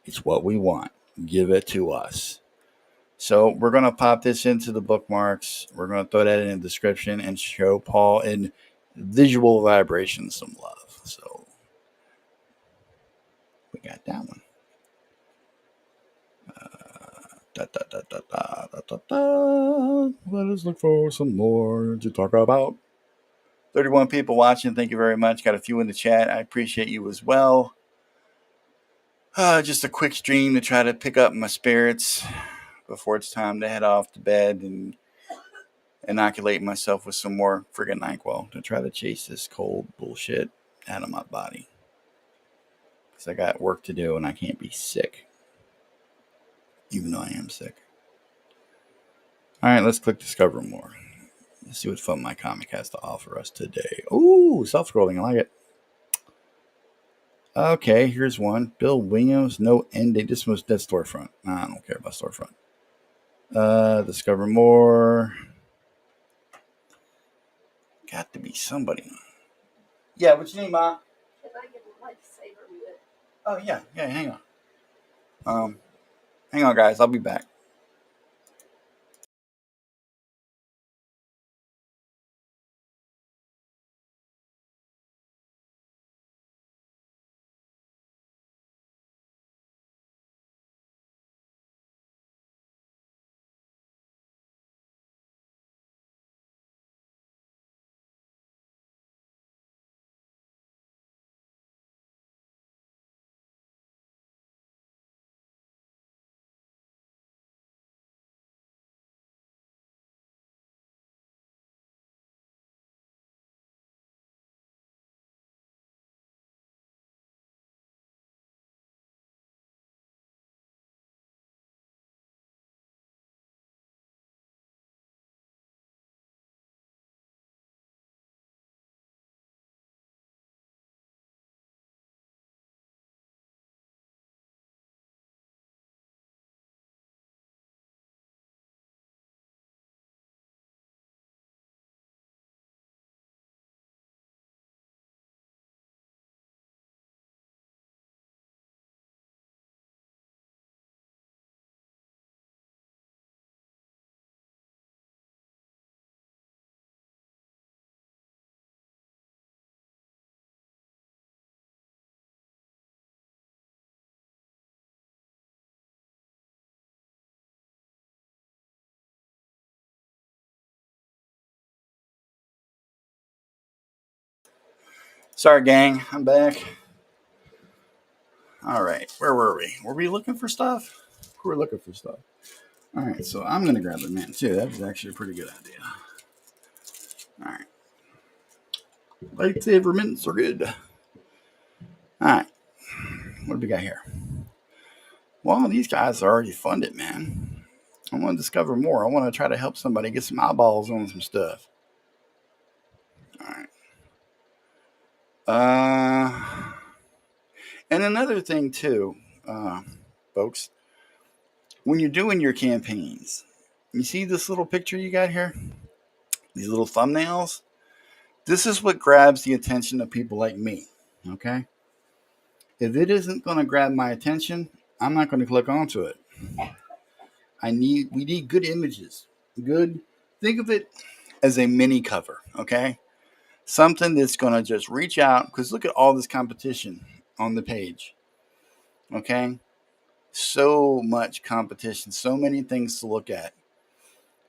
It's what we want. Give it to us. So we're going to pop this into the bookmarks. We're going to throw that in the description and show Paul in visual vibrations some love. So we got that one. Let us look for some more to talk about. 31 people watching. Thank you very much. Got a few in the chat. I appreciate you as well. Just a quick stream to try to pick up my spirits before it's time to head off to bed and inoculate myself with some more friggin' NyQuil to try to chase this cold bullshit out of my body. Because I got work to do and I can't be sick. Even though I am sick. Alright, let's click Discover More. Let's see what Fun My Comic has to offer us today. Ooh, self-scrolling. I like it. Okay, here's one. Bill Williams, no end date. This was that storefront. Nah, I don't care about storefront. Discover More. Got to be somebody. Yeah, what's your name, Ma? Can I get a lifesaver with it? Oh, yeah, hang on. Hang on, guys. I'll be back. Sorry, gang. I'm back. All right. Where were we? Were we looking for stuff? We were looking for stuff. All right. So I'm going to grab the Mantu. That was actually a pretty good idea. All right. Lightsaber mints are good. All right. What do we got here? Well, these guys are already funded, man. I want to discover more. I want to try to help somebody get some eyeballs on some stuff. All right. And another thing too, folks, when you're doing your campaigns, you see this little picture you got here? These little thumbnails? This is what grabs the attention of people like me, okay? If it isn't going to grab my attention, I'm not going to click onto it. We need good images. Think of it as a mini cover, okay? Something that's going to just reach out, because look at all this competition on the page, okay? So much competition, so many things to look at.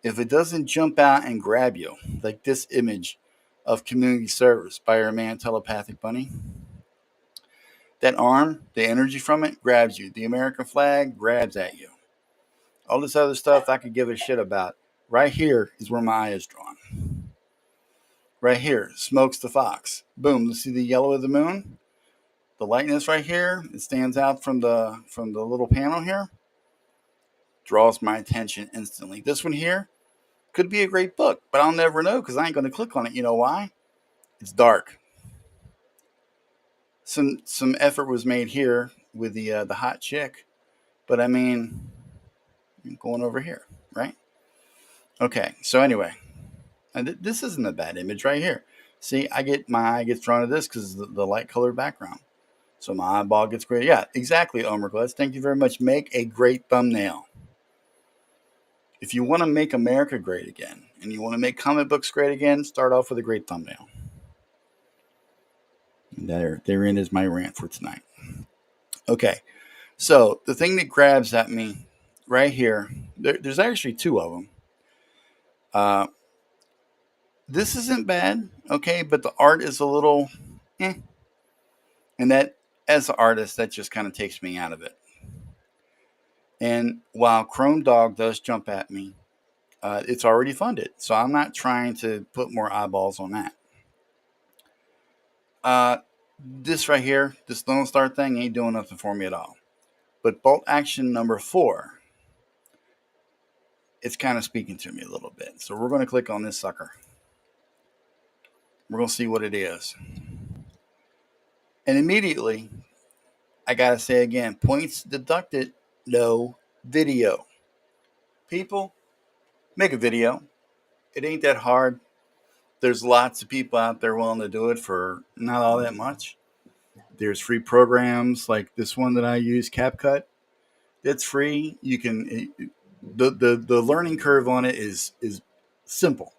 If it doesn't jump out and grab you, like this image of community service by our man Telepathic Bunny, that arm, the energy from it grabs you. The American flag grabs at you. All this other stuff I could give a shit about. Right here is where my eye is drawn. Right here, Smokes the Fox. Boom, you see the yellow of the moon? The lightness right here, it stands out from the little panel here. Draws my attention instantly. This one here could be a great book, but I'll never know because I ain't going to click on it. You know why? It's dark. Some effort was made here with the hot chick, but I mean, I'm going over here, right? Okay, so anyway, and this isn't a bad image right here. See, my eye gets drawn to this because the light colored background. So my eyeball gets great. Yeah, exactly, Omer Glass. Thank you very much. Make a great thumbnail. If you want to make America great again and you want to make comic books great again, start off with a great thumbnail. And therein is my rant for tonight. Okay, so the thing that grabs at me right here, there's actually two of them. This isn't bad, okay, but the art is a little And that, as an artist, that just kind of takes me out of it. And while Chrome Dog does jump at me, it's already funded. So I'm not trying to put more eyeballs on that. This right here, this Lone Star thing ain't doing nothing for me at all. But Bolt Action number 4, it's kind of speaking to me a little bit. So we're going to click on this sucker. We're going to see what it is. And immediately, I got to say again, points deducted, no video. People, make a video. It ain't that hard. There's lots of people out there willing to do it for not all that much. There's free programs like this one that I use, CapCut. It's free. You can the learning curve on it is simple.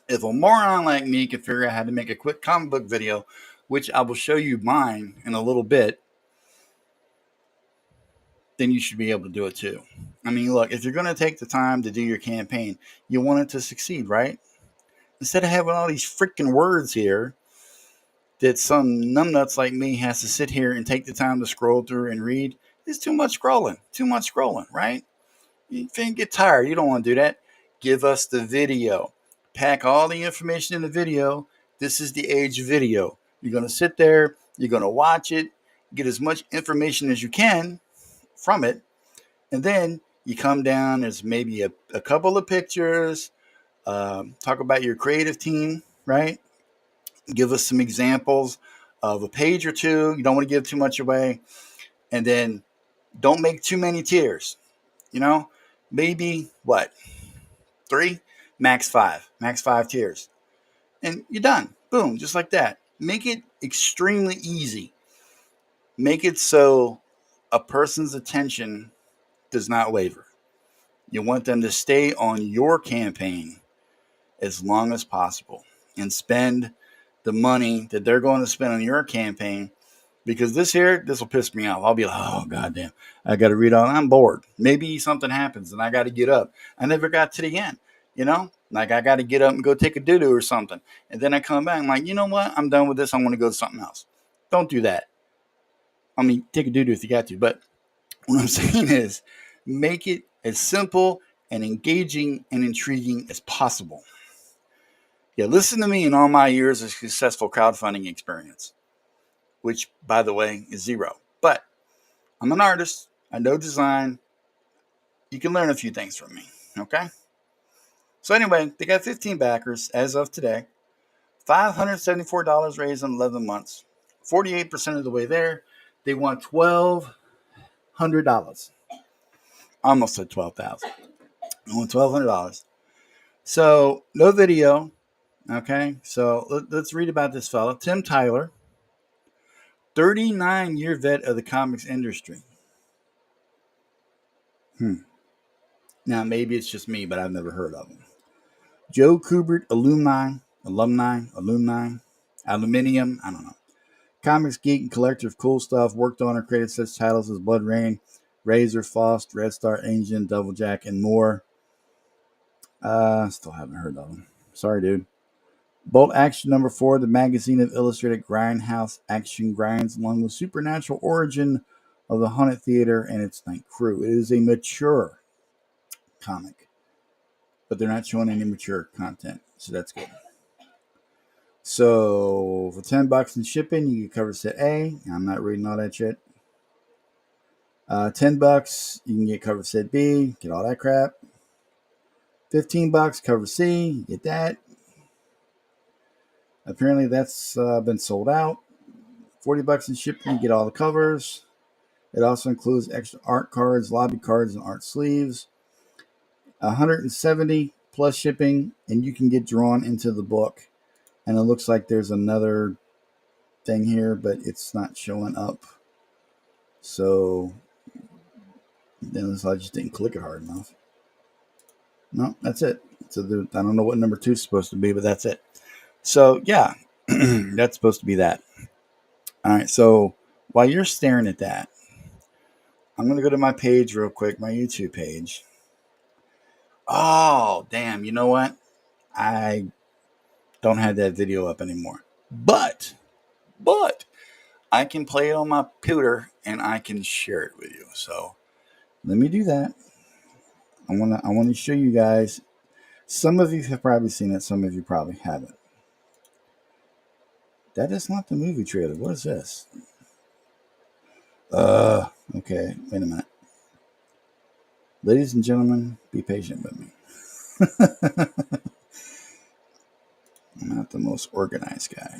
If a moron like me can figure out how to make a quick comic book video, which I will show you mine in a little bit, then you should be able to do it too. I mean, look, if you're going to take the time to do your campaign, you want it to succeed, right? Instead of having all these freaking words here that some numbnuts like me has to sit here and take the time to scroll through and read, it's too much scrolling, right? You get tired. You don't want to do that. Give us the video. Pack all the information in the video. This is the age of video. You're going to sit there. You're going to watch it. Get as much information as you can from it. And then you come down. There's maybe a couple of pictures. Talk about your creative team, right? Give us some examples of a page or two. You don't want to give too much away. And then don't make too many tiers. Maybe 3? Max 5 tiers. And you're done. Boom, just like that. Make it extremely easy. Make it so a person's attention does not waver. You want them to stay on your campaign as long as possible and spend the money that they're going to spend on your campaign, because this will piss me off. I'll be like, oh, goddamn, I got to read all. I'm bored. Maybe something happens and I got to get up. I never got to the end. Like I got to get up and go take a doo-doo or something. And then I come back. I'm like, you know what? I'm done with this. I want to go to something else. Don't do that. I mean, take a doo-doo if you got to. But what I'm saying is make it as simple and engaging and intriguing as possible. Yeah, listen to me in all my years of successful crowdfunding experience, which, by the way, is 0. But I'm an artist. I know design. You can learn a few things from me, okay? So anyway, they got 15 backers as of today. $574 raised in 11 months. 48% of the way there. They want $1,200. I almost said $12,000. I want $1,200. So no video. Okay, so let's read about this fella. Tim Tyler, 39-year vet of the comics industry. Now, maybe it's just me, but I've never heard of him. Joe Kubert, aluminium, I don't know. Comics geek and collector of cool stuff, worked on or created such titles as Blood Rain, Razor, Faust, Red Star Engine, Double Jack, and more. Still haven't heard of him. Sorry, dude. Bolt Action number 4, the magazine of illustrated grindhouse action grinds along the supernatural origin of the Haunted Theater and its night crew. It is a mature comic, but they're not showing any mature content, so that's good. So for $10 in shipping, you can cover set A. I'm not reading all that shit. $10, you can get cover set B, get all that crap. $15 cover C, get that. Apparently that's been sold out. $40 in shipping, you get all the covers. It also includes extra art cards, lobby cards, and art sleeves. $170 plus shipping, and you can get drawn into the book. And it looks like there's another thing here, but it's not showing up. So then I just didn't click it hard enough. No, that's it. So I don't know what number 2 is supposed to be, but that's it. So yeah, that's supposed to be that. All right. So while you're staring at that, I'm going to go to my page real quick, my YouTube page. Oh, damn. You know what? I don't have that video up anymore. But I can play it on my computer and I can share it with you. So let me do that. I want to show you guys. Some of you have probably seen it. Some of you probably haven't. That is not the movie trailer. What is this? Okay. Wait a minute. Ladies and gentlemen, be patient with me. I'm not the most organized guy.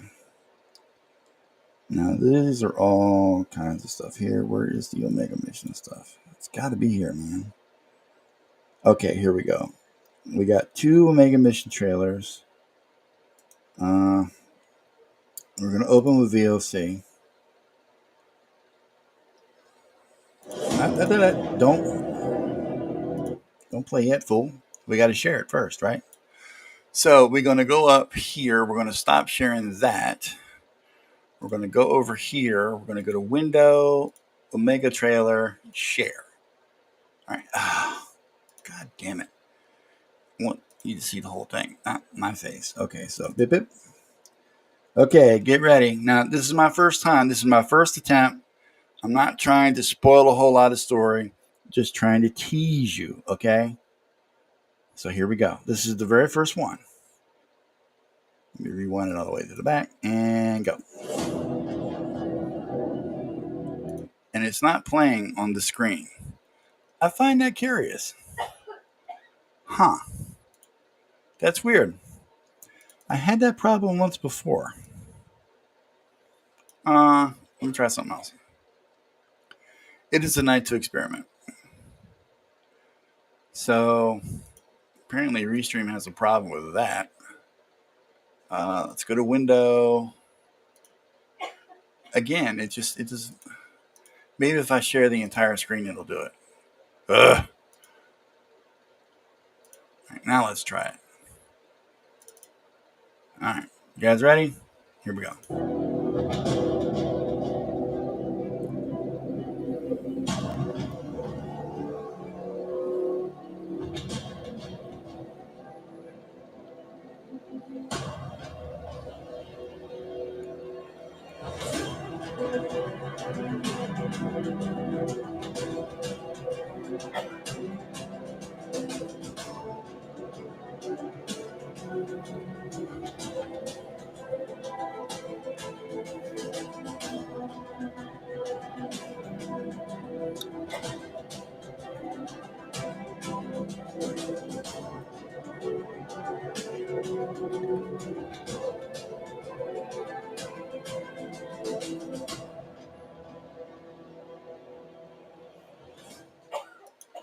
Now, these are all kinds of stuff here. Where is the Omega Mission stuff? It's got to be here, man. Okay, here we go. We got 2 Omega Mission trailers. We're going to open with VOC. Don't play yet, fool. We got to share it first, right? So we're going to go up here. We're going to stop sharing that. We're going to go over here. We're going to go to Window, Omega Trailer, Share. All right. God damn it. I want you to see the whole thing, not my face. Okay, so bip bip. Okay, get ready. Now, this is my first time. This is my first attempt. I'm not trying to spoil a whole lot of story. Just trying to tease you, okay? So here we go. This is the very first one. Let me rewind it all the way to the back and go. And it's not playing on the screen. I find that curious. Huh. That's weird. I had that problem once before. Let me try something else. It is a night to experiment. So apparently Restream has a problem with that. Let's go to Window. Again, it just maybe if I share the entire screen, it'll do it. Ugh. All right, now let's try it. All right, you guys ready? Here we go.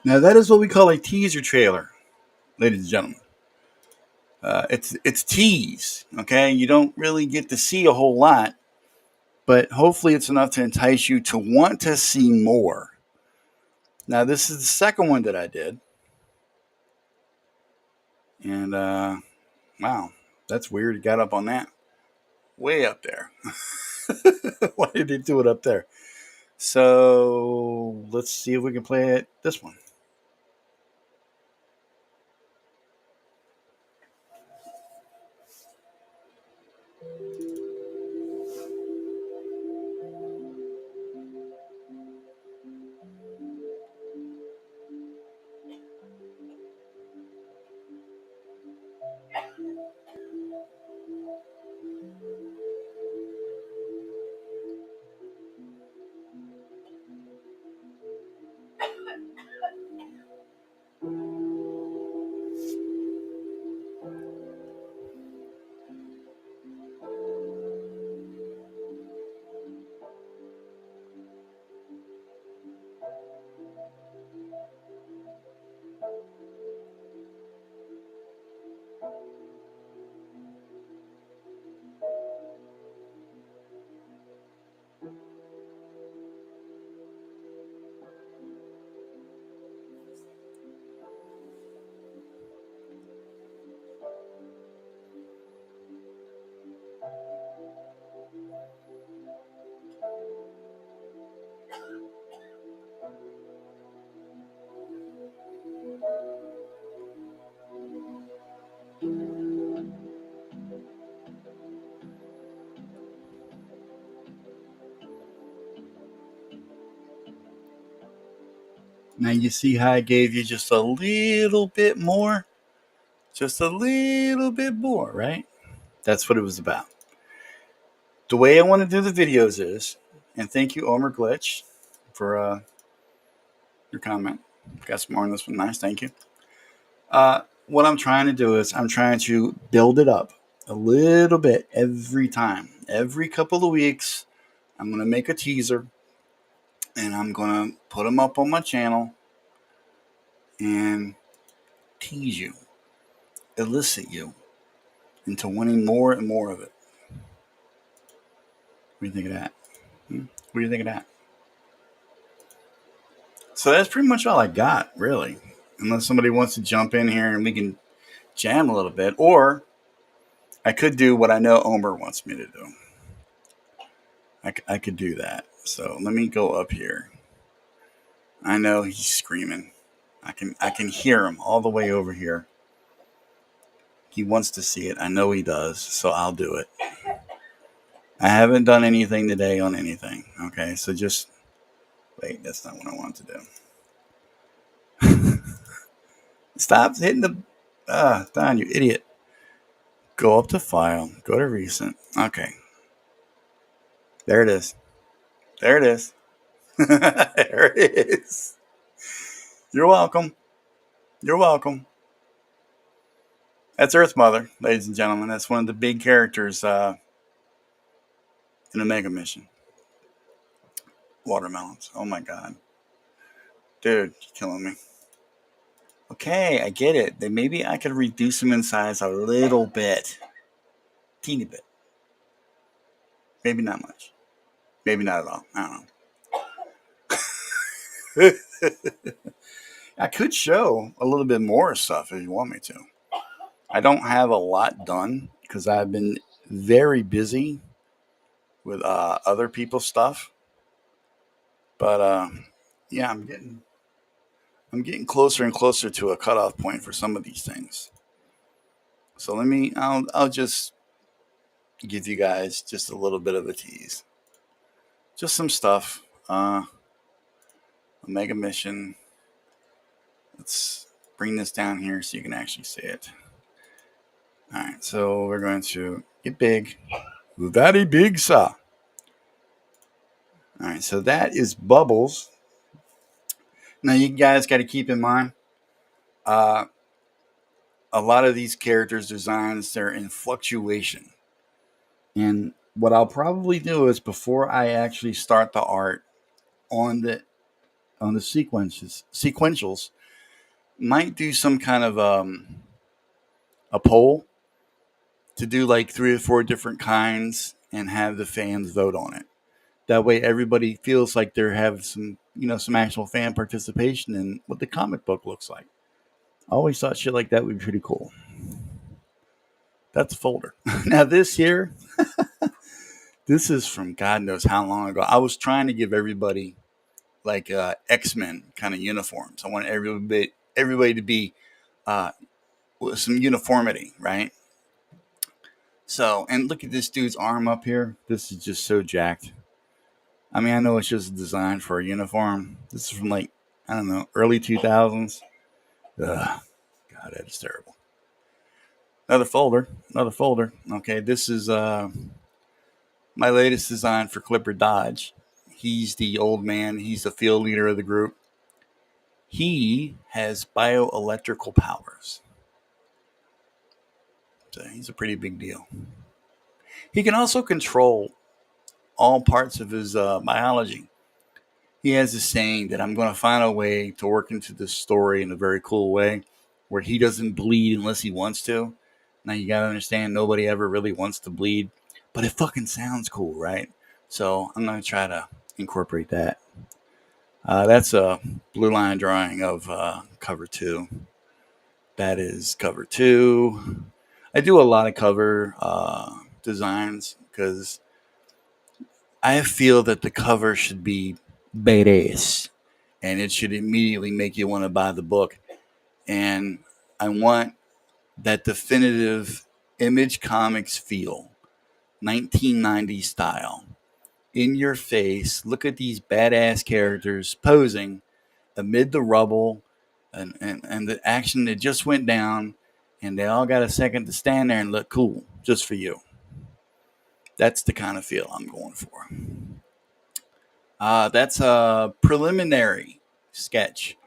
Now that is what we call a teaser trailer, ladies and gentlemen. It's tease, okay? You don't really get to see a whole lot, but hopefully it's enough to entice you to want to see more. Now this is the second one that I did, and wow, that's weird. It got up on that, way up there. Why did they do it up there? So let's see if we can play it. This one. Now you see how I gave you just a little bit more? Just a little bit more, right? That's what it was about. The way I want to do the videos is, and thank you, Omer Glitch, for your comment. Got some more on this one. Nice, thank you. What I'm trying to do is I'm trying to build it up a little bit every time. Every couple of weeks, I'm going to make a teaser, and I'm going to put them up on my channel and tease you, elicit you into wanting more and more of it. What do you think of that? What do you think of that? So that's pretty much all I got, really. Unless somebody wants to jump in here and we can jam a little bit. Or I could do what I know Omer wants me to do. I could do that. So let me go up here. I know he's screaming. I can hear him all the way over here. He wants to see it. I know he does. So I'll do it. I haven't done anything today on anything. Okay, so just wait. That's not what I want to do. Stop hitting the Don, you idiot. Go up to file. Go to recent. Okay. There it is. There it is. There it is. You're welcome. You're welcome. That's Earth Mother, ladies and gentlemen. That's one of the big characters in Omega Mission. Watermelons. Oh my God. Dude, you're killing me. Okay, I get it. Then maybe I could reduce them in size a little bit. Teeny bit. Maybe not much. Maybe not at all. I don't know. I could show a little bit more stuff if you want me to. I don't have a lot done because I've been very busy with other people's stuff. But yeah, I'm getting closer and closer to a cutoff point for some of these things. So I'll just give you guys just a little bit of a tease. just some stuff. Omega Mission. Let's bring this down here so you can actually see it. All right, so we're going to get big. Very big, sir. All right, so that is Bubbles. Now, you guys got to keep in mind, a lot of these characters' designs, they're in fluctuation. And what I'll probably do is, before I actually start the art on the sequentials, might do some kind of a poll to do like 3 or 4 different kinds and have the fans vote on it. That way everybody feels like they're having some actual fan participation in what the comic book looks like. I always thought shit like that would be pretty cool. That's a folder. Now this here, this is from God knows how long ago. I was trying to give everybody like X-Men kind of uniforms. I want everybody to be with some uniformity, right? So, and look at this dude's arm up here. This is just so jacked. I mean, I know it's just designed for a uniform. This is from like, I don't know, early 2000s. Ugh. God, that is terrible. Another folder. Okay, this is my latest design for Clipper Dodge. He's the old man. He's the field leader of the group. He has bioelectrical powers. So he's a pretty big deal. He can also control all parts of his biology. He has a saying that I'm going to find a way to work into this story in a very cool way where he doesn't bleed unless he wants to. Now, you got to understand, nobody ever really wants to bleed, but it fucking sounds cool, right? So I'm going to try to incorporate that. That's a blue line drawing of cover 2. That is cover 2. I do a lot of cover designs because I feel that the cover should be badass and it should immediately make you want to buy the book. And I want that definitive Image Comics feel, 1990s style, in your face. Look at these badass characters posing amid the rubble and the action that just went down, and they all got a second to stand there and look cool just for you. That's the kind of feel I'm going for. That's a preliminary sketch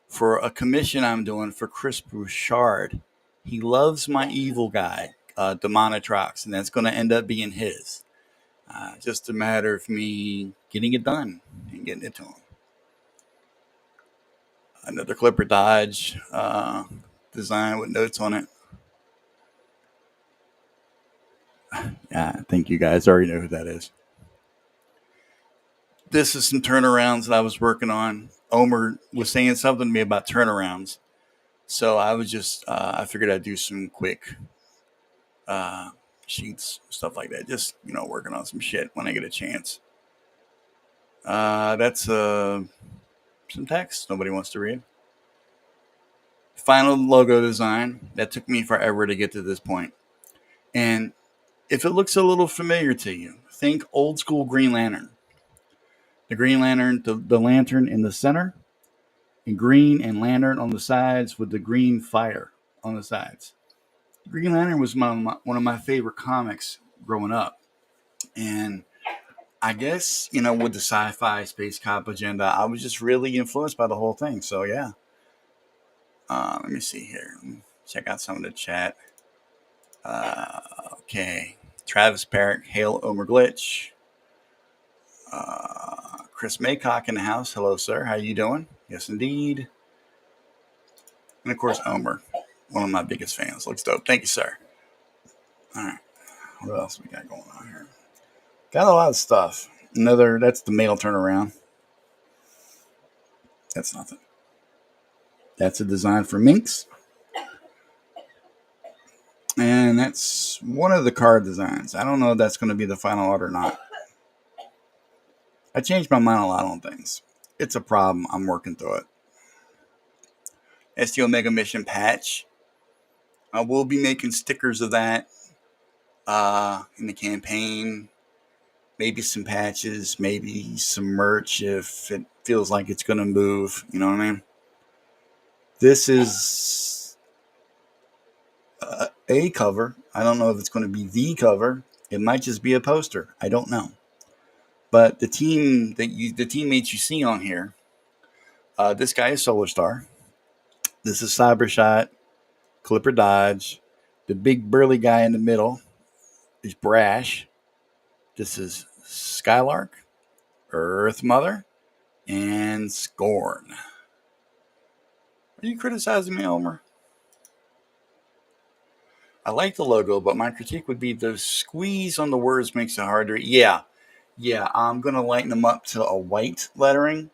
for a commission I'm doing for Chris Bouchard. He loves my evil guy, Demonitrox, and that's going to end up being his. Just a matter of me getting it done and getting it to him. Another Clipper Dodge design with notes on it. Yeah, I think you guys already know who that is. This is some turnarounds that I was working on. Omer was saying something to me about turnarounds. So I was just, I figured I'd do some quick sheets, stuff like that. Just, working on some shit when I get a chance. That's some text nobody wants to read. Final logo design. That took me forever to get to this point. And if it looks a little familiar to you, think old school Green Lantern. The Green Lantern, the lantern in the center, and green and lantern on the sides with the green fire on the sides. Green Lantern was one of my favorite comics growing up. And I guess, with the sci-fi space cop agenda, I was just really influenced by the whole thing. So, yeah. Let me see here. Check out some of the chat. Okay. Travis Parrick, hail Omer Glitch. Chris Maycock in the house. Hello, sir. How you doing? Yes, indeed. And, of course, Omer, one of my biggest fans. Looks dope. Thank you, sir. All right. What else we got going on here? Got a lot of stuff. That's the mail turnaround. That's nothing. That's a design for Minx. And that's one of the card designs. I don't know if that's going to be the final art or not. I changed my mind a lot on things. It's a problem. I'm working through it. ST Omega Mission patch. I will be making stickers of that in the campaign. maybe some patches, maybe some merch if it feels like it's going to move. You know what I mean? This is a cover. I don't know if it's going to be the cover. It might just be a poster. I don't know. But the teammates you see on here, this guy is Solar Star. This is Cybershot, Clipper Dodge. The big burly guy in the middle is Brash. This is Skylark, Earth Mother, and Scorn. Are you criticizing me, Elmer? I like the logo, but my critique would be the squeeze on the words makes it harder. Yeah, I'm going to lighten them up to a white lettering.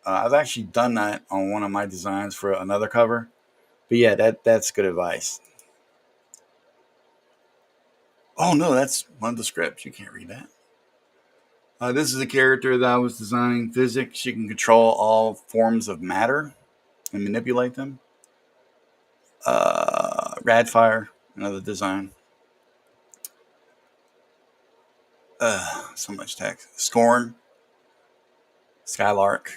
I've actually done that on one of my designs for another cover. But yeah, that's good advice. Oh, no, that's one of the scripts. You can't read that. This is a character that I was designing physics. She can control all forms of matter and manipulate them. Radfire, another design. So much text. Scorn, Skylark,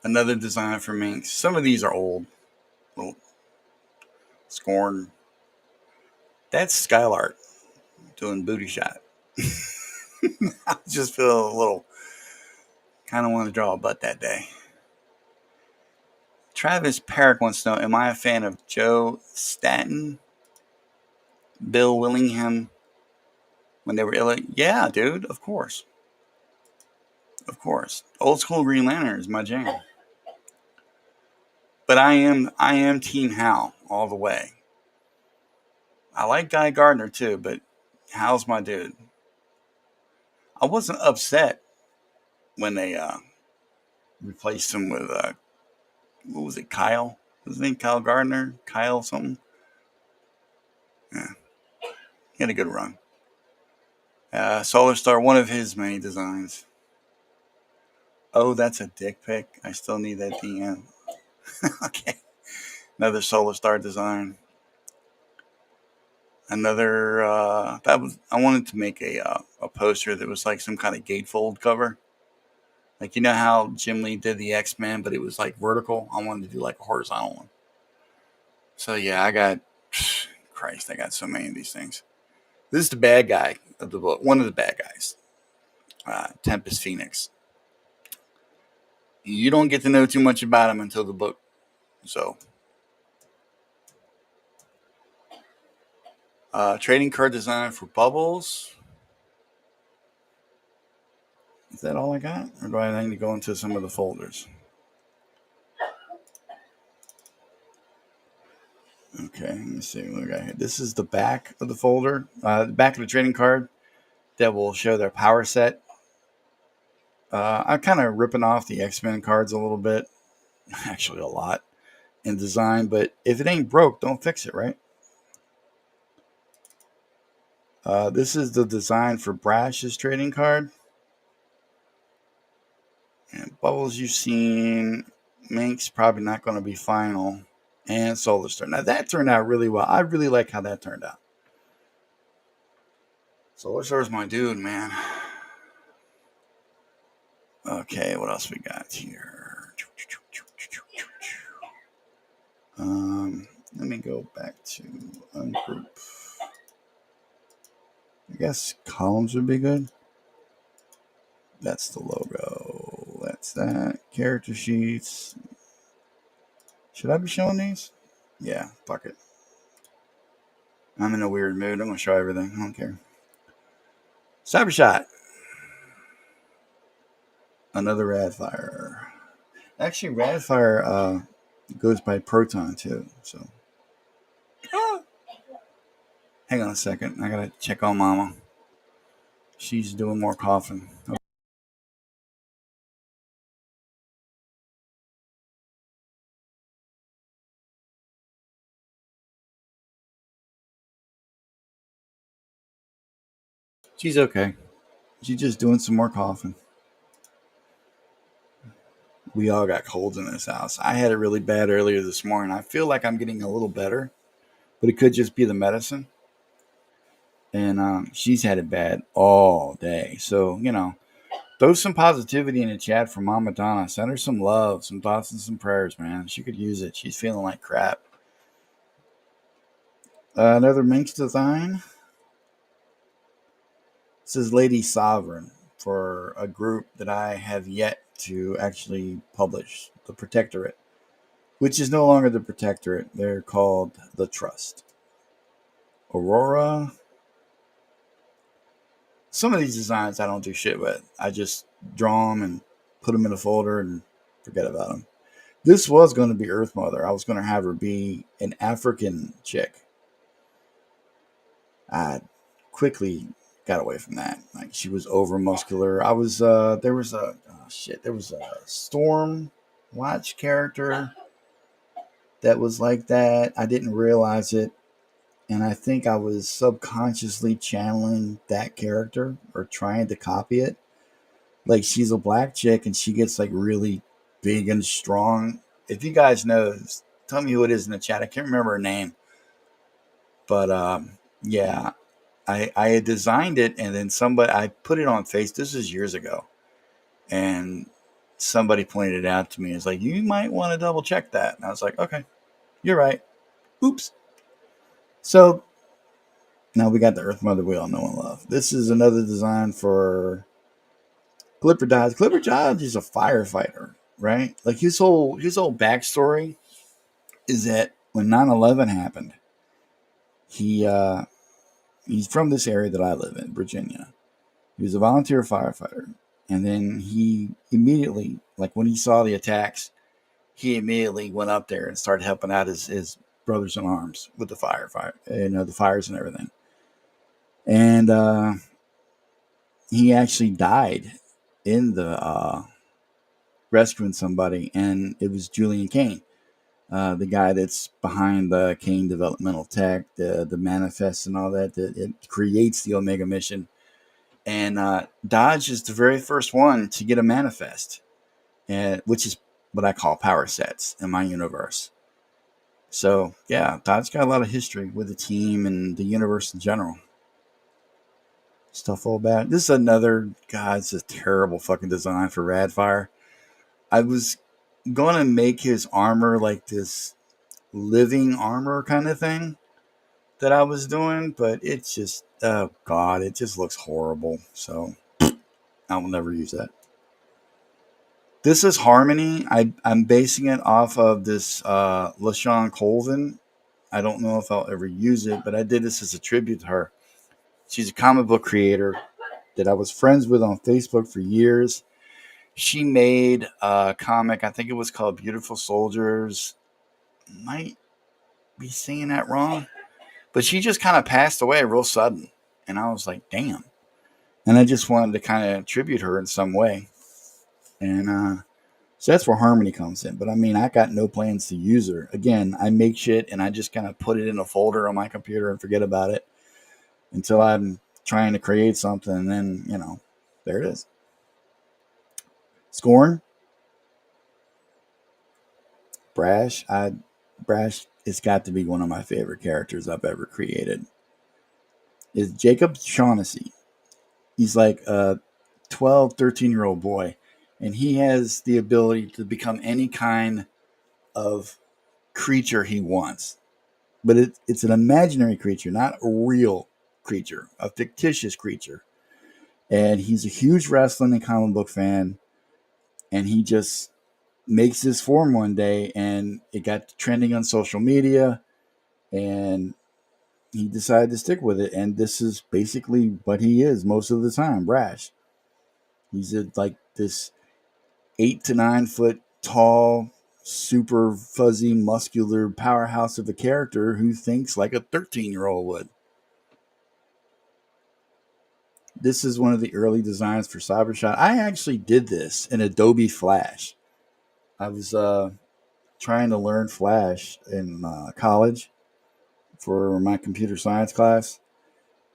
another design for Minx. Some of these are old. Little Scorn. That's Skylark doing booty shot. I just feel a little kind of want to draw a butt that day. Travis Parrick wants to know, am I a fan of Joe Staton, Bill Willingham when they were ill? Yeah, dude, of course. Of course. Old school Green Lantern is my jam. But I am Team Hal all the way. I like Guy Gardner too, but Hal's my dude. I wasn't upset when they replaced him with what was it, Kyle? Was his name Kyle Gardner? Kyle something? Yeah. He had a good run. Solar Star, one of his many designs. Oh, that's a dick pic. I still need that DM. Okay. Another Solar Star design. Another I wanted to make a poster that was like some kind of gatefold cover. Like, you know how Jim Lee did the X-Men, but it was like vertical? I wanted to do like a horizontal one. So yeah, I got so many of these things. This is the bad guy of the book. One of the bad guys. Tempest Phoenix. You don't get to know too much about him until the book. So trading card design for Bubbles. Is that all I got? Or do I need to go into some of the folders? Okay, let me see what we got here. This is the back of the folder, the back of the trading card that will show their power set. I'm kind of ripping off the X-Men cards a little bit, actually a lot, in design. But if it ain't broke, don't fix it, right? This is the design for Brash's trading card. And Bubbles you've seen. Mink's probably not going to be final. And Solar Star. Now that turned out really well. I really like how that turned out. Solar Star's my dude, man. Okay, what else we got here? Let me go back to ungroup. I guess columns would be good. That's the logo. That's that. Character sheets. Should I be showing these? Yeah, fuck it. I'm in a weird mood. I'm going to show everything. I don't care. Cybershot. Another Radfire. Actually, Radfire goes by Proton too. So, hang on a second. I gotta check on Mama. She's doing more coughing. She's okay. She's just doing some more coughing. We all got colds in this house. I had it really bad earlier this morning. I feel like I'm getting a little better, but it could just be the medicine. And she's had it bad all day. So, throw some positivity in the chat for Mama Donna. Send her some love, some thoughts, and some prayers, man. She could use it. She's feeling like crap. Another Minx design. This is Lady Sovereign for a group that I have yet to actually publish, the Protectorate, which is no longer the Protectorate. They're called the Trust. Aurora. Some of these designs I don't do shit with. I just draw them and put them in a folder and forget about them. This was going to be Earth Mother. I was going to have her be an African chick. I quickly got away from that. Like, she was over muscular. There was a Storm Watch character that was like that. I didn't realize it. And I think I was subconsciously channeling that character or trying to copy it. Like, she's a black chick and she gets like really big and strong. If you guys know, tell me who it is in the chat. I can't remember her name. But yeah, I had designed it, and then I put it on Facebook. This is years ago. And somebody pointed it out to me. It's like, you might want to double check that. And I was like, okay, you're right. Oops. So now we got the Earth Mother we all know and love. This is another design for Clipper Dodge. Clipper Dodge is a firefighter, right? Like, his whole backstory is that when 9/11 happened, he's from this area that I live in, Virginia. He was a volunteer firefighter. And then he immediately, like when he saw the attacks, he immediately went up there and started helping out his brothers in arms with the the fires and everything. And he actually died in the rescuing somebody, and it was Julian Kane, the guy that's behind the Kane Developmental Tech, the manifest and all that it creates the Omega mission. And Dodge is the very first one to get a manifest, which is what I call power sets in my universe. So, yeah, Dodge got a lot of history with the team and the universe in general. Stuff all bad. This is another, God, it's a terrible fucking design for Radfire. I was going to make his armor like this living armor kind of thing that I was doing, but it's just, oh God, it just looks horrible. So I will never use that. This is Harmony. I'm basing it off of this LaShawn Colvin. I don't know if I'll ever use it, but I did this as a tribute to her. She's a comic book creator that I was friends with on Facebook for years. She made a comic, I think it was called Beautiful Soldiers. Might be saying that wrong. But she just kind of passed away real sudden. And I was like, damn. And I just wanted to kind of tribute her in some way. And so that's where Harmony comes in. But I mean, I got no plans to use her. Again, I make shit and I just kind of put it in a folder on my computer and forget about it until I'm trying to create something. And then, there it is. Scorn. Brash. Brash has got to be one of my favorite characters I've ever created. Is Jacob Shaughnessy. He's like a 12, 13-year-old boy. And he has the ability to become any kind of creature he wants. But it's an imaginary creature, not a real creature, a fictitious creature. And he's a huge wrestling and comic book fan. And he just makes this form one day, and it got trending on social media. And he decided to stick with it. And this is basically what he is most of the time, Brash. He's like this 8 to 9 foot tall, super fuzzy, muscular powerhouse of a character who thinks like a 13-year-old would. This is one of the early designs for Cybershot. I actually did this in Adobe Flash. I was trying to learn Flash in college for my computer science class.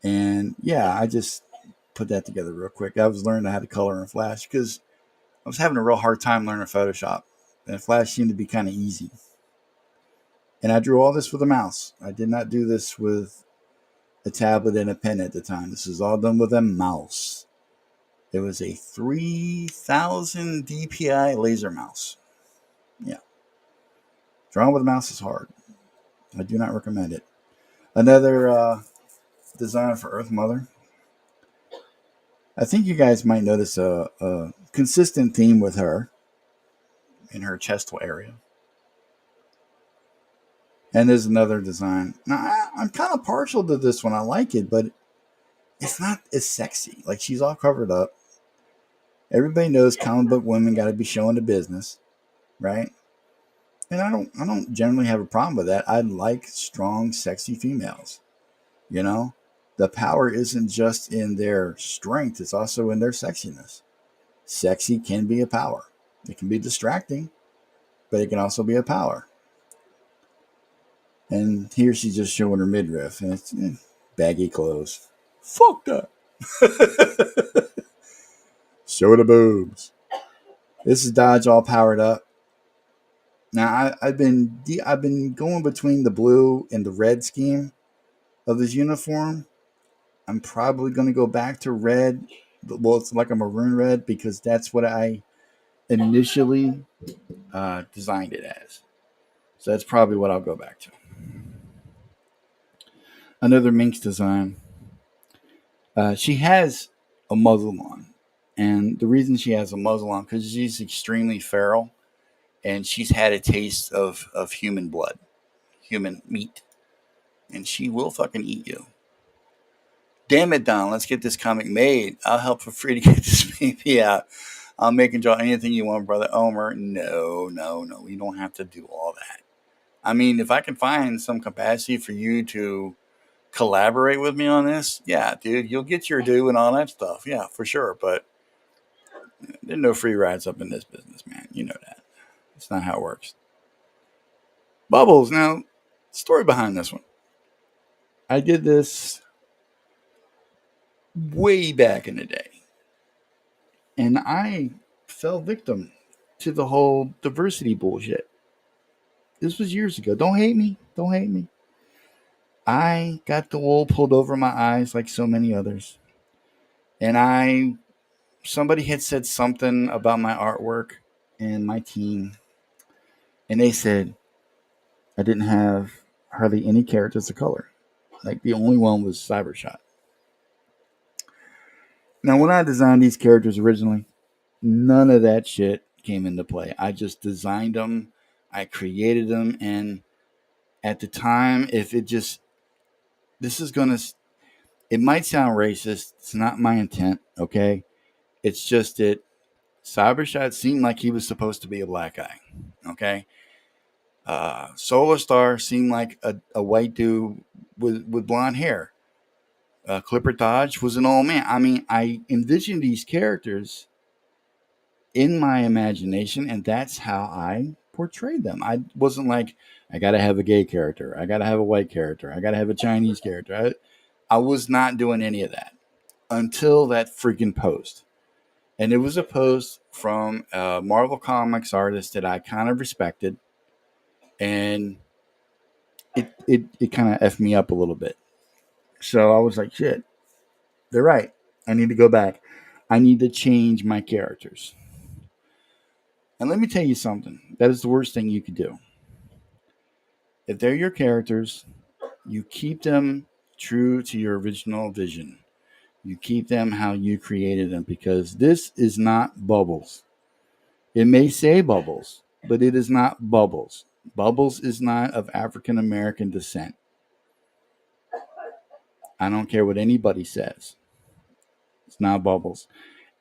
And yeah, I just put that together real quick. I was learning how to color in Flash because I was having a real hard time learning Photoshop. And Flash seemed to be kind of easy. And I drew all this with a mouse. I did not do this with a tablet and a pen at the time. This was all done with a mouse. It was a 3000 DPI laser mouse. Yeah. Drawing with a mouse is hard. I do not recommend it. Another design for Earth Mother. I think you guys might notice a consistent theme with her in her chest area. And there's another design. Now, I'm kind of partial to this one. I like it, but it's not as sexy. Like, she's all covered up. Everybody knows comic book women got to be showing the business, right? And I don't generally have a problem with that. I like strong, sexy females. You know, the power isn't just in their strength; it's also in their sexiness. Sexy can be a power. It can be distracting, but it can also be a power. And here she's just showing her midriff, and it's baggy clothes. Fuck that. Show the boobs. This is Dodge all powered up. Now I've been going between the blue and the red scheme of this uniform. I'm probably going to go back to red. Well, it's like a maroon red because that's what I initially designed it as. So that's probably what I'll go back to. Another Minx design. She has a muzzle on. And the reason she has a muzzle on because she's extremely feral. And she's had a taste of human blood. Human meat. And she will fucking eat you. Damn it, Don. Let's get this comic made. I'll help for free to get this baby out. I'll make and draw anything you want, Brother Omer. No. You don't have to do all that. I mean, if I can find some capacity for you to collaborate with me on this, yeah, dude, you'll get your due and all that stuff. Yeah, for sure. But there's no free rides up in this business, man. You know that. It's not how it works. Bubbles. Now, story behind this one. I did this way back in the day. And I fell victim to the whole diversity bullshit. This was years ago. Don't hate me. I got the wool pulled over my eyes like so many others. And somebody had said something about my artwork and my team. And they said I didn't have hardly any characters of color. Like, the only one was Cybershot. Now, when I designed these characters originally, none of that shit came into play. I just designed them. I created them. And at the time, it might sound racist. It's not my intent, okay? It's just that Cybershot seemed like he was supposed to be a black guy, okay? Solar Star seemed like a white dude with blonde hair. Clipper Dodge was an old man. I mean, I envisioned these characters in my imagination, and that's how I portrayed them. I wasn't like, I got to have a gay character. I got to have a white character. I got to have a Chinese character. I was not doing any of that until that freaking post. And it was a post from a Marvel Comics artist that I kind of respected. And it kind of effed me up a little bit. So I was like, shit, they're right. I need to go back. I need to change my characters. And let me tell you something. That is the worst thing you could do. If they're your characters, you keep them true to your original vision. You keep them how you created them, because this is not Bubbles. It may say Bubbles, but it is not Bubbles. Bubbles is not of African American descent. I don't care what anybody says. It's not Bubbles.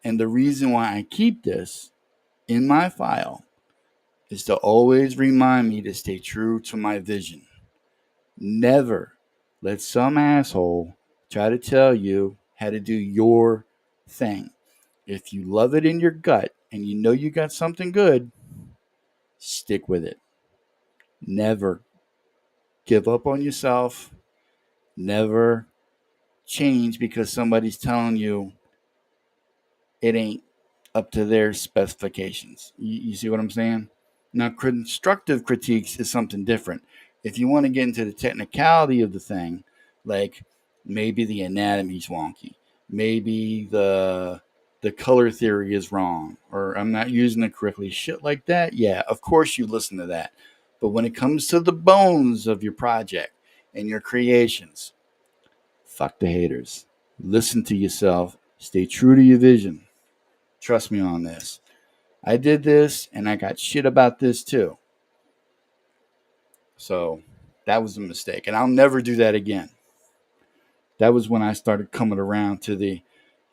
And the reason why I keep this in my file is to always remind me to stay true to my vision. Never let some asshole try to tell you how to do your thing. If you love it in your gut and you know you got something good, stick with it. Never give up on yourself. Never change because somebody's telling you it ain't up to their specifications. You see what I'm saying? Now, constructive critiques is something different. If you want to get into the technicality of the thing, like, Maybe the anatomy's wonky. Maybe the color theory is wrong, or I'm not using it correctly. Shit like that. Yeah, of course you listen to that. But when it comes to the bones of your project and your creations, fuck the haters. Listen to yourself. Stay true to your vision. Trust me on this. I did this and I got shit about this too. So that was a mistake. And I'll never do that again. That was when I started coming around to the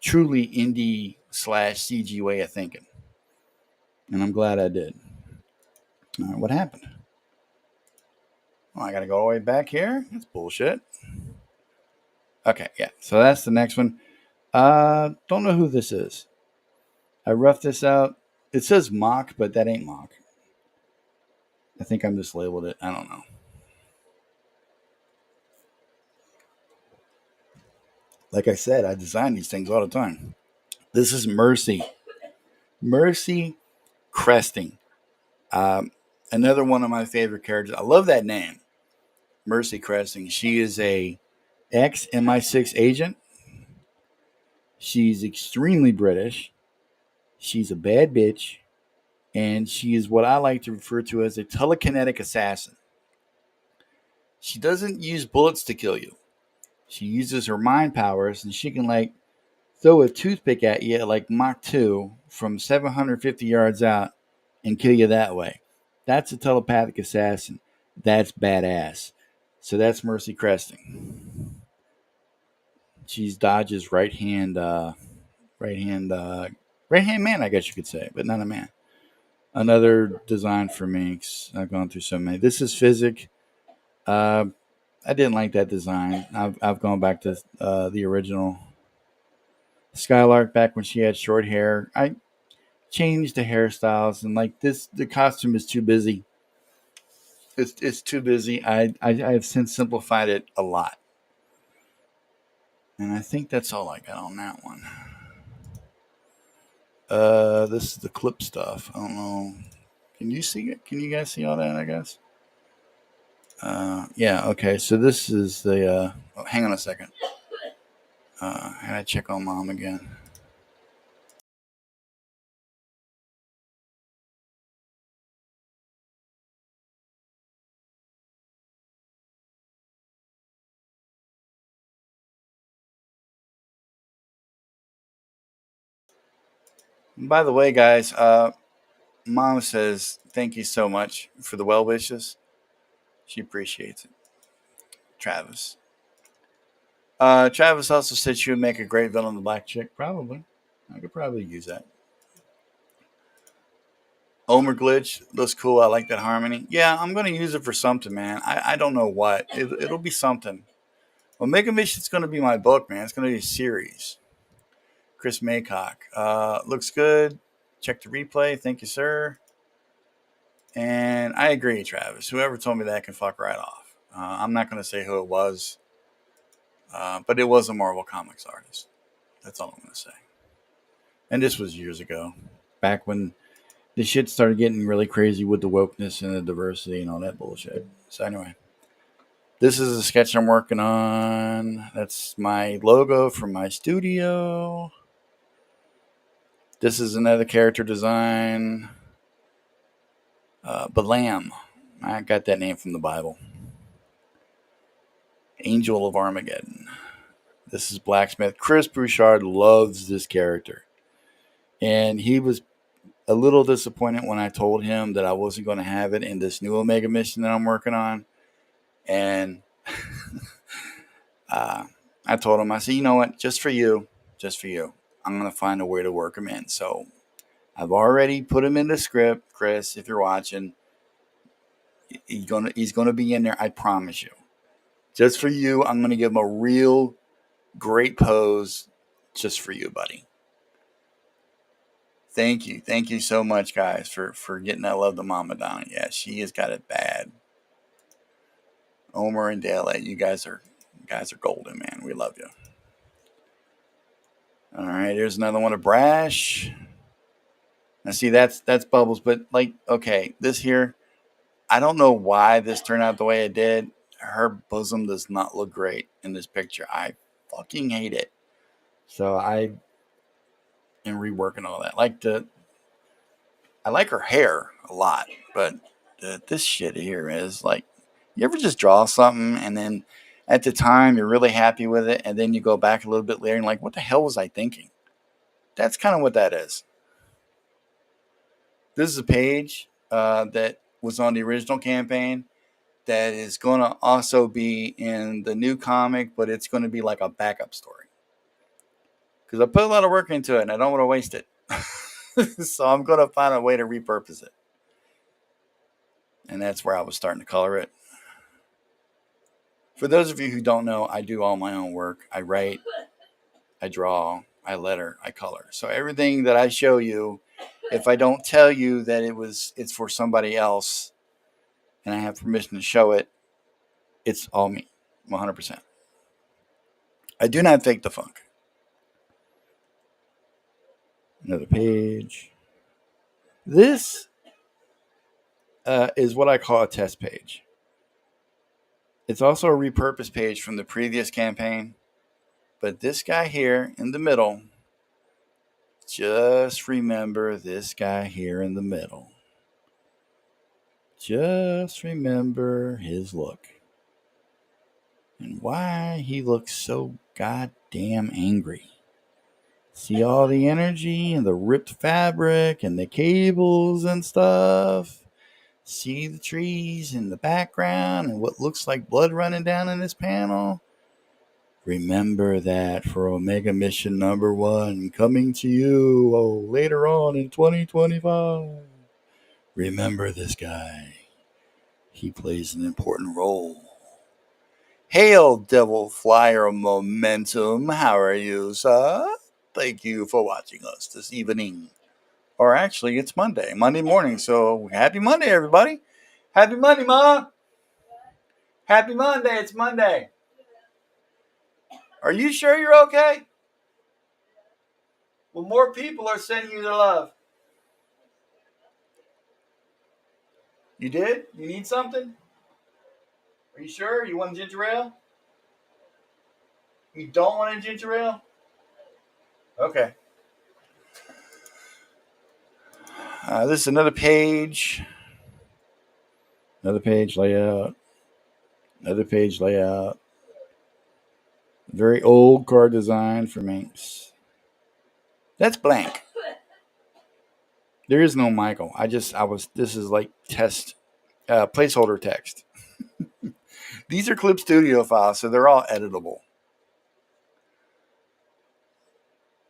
truly indie / CG way of thinking. And I'm glad I did. All right, what happened? Oh, I got to go all the way back here? That's bullshit. Okay, yeah. So that's the next one. Don't know who this is. I roughed this out. It says mock, but that ain't mock. I think I mislabeled it. I don't know. Like I said, I design these things all the time. This is Mercy. Mercy Cresting. Another one of my favorite characters. I love that name. Mercy Cresting. She is a ex-MI6 agent. She's extremely British. She's a bad bitch. And she is what I like to refer to as a telekinetic assassin. She doesn't use bullets to kill you. She uses her mind powers, and she can throw a toothpick at you like Mach 2 from 750 yards out and kill you that way. That's a telepathic assassin. That's badass. So that's Mercy Cresting. She's Dodge's right hand man, I guess you could say, but not a man. Another design for me. I've gone through so many. This is Physic. I didn't like that design. I've gone back to the original Skylark back when she had short hair. I changed the hairstyles and the costume is too busy. It's too busy. I have since simplified it a lot. And I think that's all I got on that one. This is the clip stuff. I don't know. Can you see it? Can you guys see all that, I guess? Yeah, okay. So this is the hang on a second. I gotta check on Mom again. By the way, guys, Mom says thank you so much for the well wishes. She appreciates it. Travis. Travis also said she would make a great villain, the Black Chick. Probably. I could probably use that. Omer Glitch looks cool. I like that harmony. Yeah, I'm going to use it for something, man. I don't know what. It'll be something. Omega Mission's going to be my book, man. It's going to be a series. Chris Maycock. Looks good. Check the replay. Thank you, sir. And I agree, Travis. Whoever told me that can fuck right off. I'm not going to say who it was. But it was a Marvel Comics artist. That's all I'm going to say. And this was years ago. Back when the shit started getting really crazy with the wokeness and the diversity and all that bullshit. So anyway. This is a sketch I'm working on. That's my logo from my studio. This is another character design. Balaam. I got that name from the Bible. Angel of Armageddon. This is Blacksmith. Chris Bouchard loves this character. And he was a little disappointed when I told him that I wasn't going to have it in this new Omega mission that I'm working on. And I told him, I said, you know what? Just for you, I'm going to find a way to work him in. So I've already put him in the script. Chris, if you're watching, he's going to be in there. I promise you. Just for you, I'm going to give him a real great pose just for you, buddy. Thank you. Thank you so much, guys, for getting that love to Mama down. Yeah, she has got it bad. Omer and Dale, you guys are golden, man. We love you. All right, here's another one of Brash. Now, see, that's Bubbles, but okay, this here, I don't know why this turned out the way it did. her bosom does not look great in this picture. I fucking hate it. So I am reworking all that. I like her hair a lot, but this shit here is like, you ever just draw something and then at the time you're really happy with it, and then you go back a little bit later and like, what the hell was I thinking? That's kind of what that is. This is a page that was on the original campaign that is going to also be in the new comic, but it's going to be like a backup story. Because I put a lot of work into it and I don't want to waste it. So I'm going to find a way to repurpose it. And that's where I was starting to color it. For those of you who don't know, I do all my own work. I write, I draw, I letter, I color. So everything that I show you, if I don't tell you that it's for somebody else and I have permission to show it, it's all me, 100%. I do not fake the funk. Another page. This is what I call a test page. It's also a repurposed page from the previous campaign. But this guy here in the middle, just remember this guy here in the middle. Just remember his look. And why he looks so goddamn angry. See all the energy and the ripped fabric and the cables and stuff. See the trees in the background and what looks like blood running down in this panel. Remember that for Omega Mission number 1 coming to you later on in 2025. Remember this guy. He plays an important role. Hail, Devil Flyer Momentum. How are you, sir? Thank you for watching us this evening. Or actually, it's Monday morning. So happy Monday, everybody. Happy Monday, Ma. Happy Monday. It's Monday. Are you sure you're okay? Well, more people are sending you their love. You did? You need something? Are you sure? You want ginger ale? You don't want a ginger ale? Okay. This is another page. Another page layout. Another page layout. Very old card design for Minx. That's blank. There is no Michael. This is like test, placeholder text. These are Clip Studio files, so they're all editable.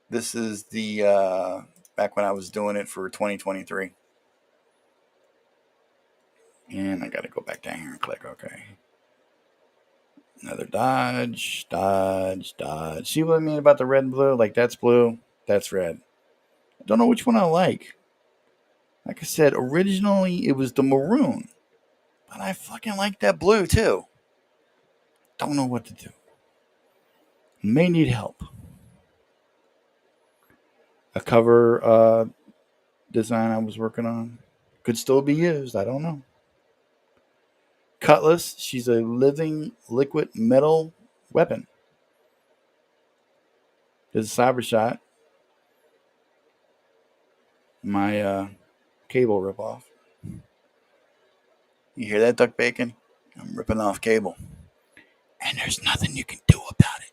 This is the, back when I was doing it for 2023. And I got to go back down here and click OK. Another dodge. See what I mean about the red and blue? Like that's blue, that's red. I don't know which one I like. Like I said, originally it was the maroon. But I fucking like that blue too. Don't know what to do. May need help. A cover design I was working on. Could still be used. I don't know. Cutlass. She's a living liquid metal weapon. There's a cyber shot. My cable ripoff. You hear that, Duck Bacon? I'm ripping off cable. And there's nothing you can do about it.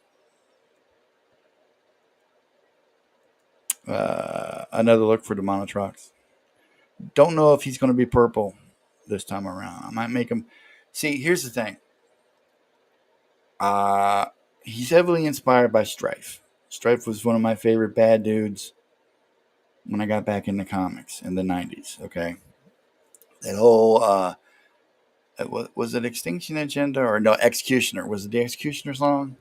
Another look for the Monotrox. Don't know if he's going to be purple this time around. I might make him. See, here's the thing. He's heavily inspired by Strife. Strife was one of my favorite bad dudes when I got back into comics in the 90s. Okay. That whole, was it Extinction Agenda or no, Executioner? Was it the Executioner song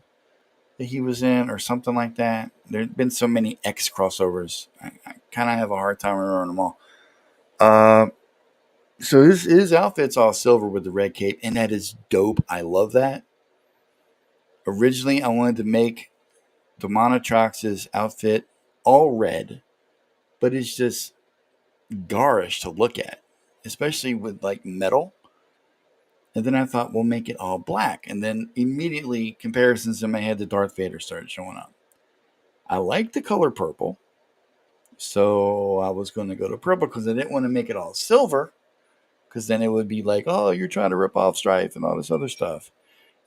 that he was in or something like that? There's been so many X crossovers. I kind of have a hard time remembering them all. So his outfit's all silver with the red cape, and that is dope. I love that. Originally, I wanted to make the Monotrox's outfit all red, but it's just garish to look at, especially with like metal. And then I thought, we'll make it all black. And then immediately comparisons in my head to Darth Vader started showing up. I like the color purple. So I was going to go to purple because I didn't want to make it all silver. Because then it would be like, oh, you're trying to rip off Strife and all this other stuff.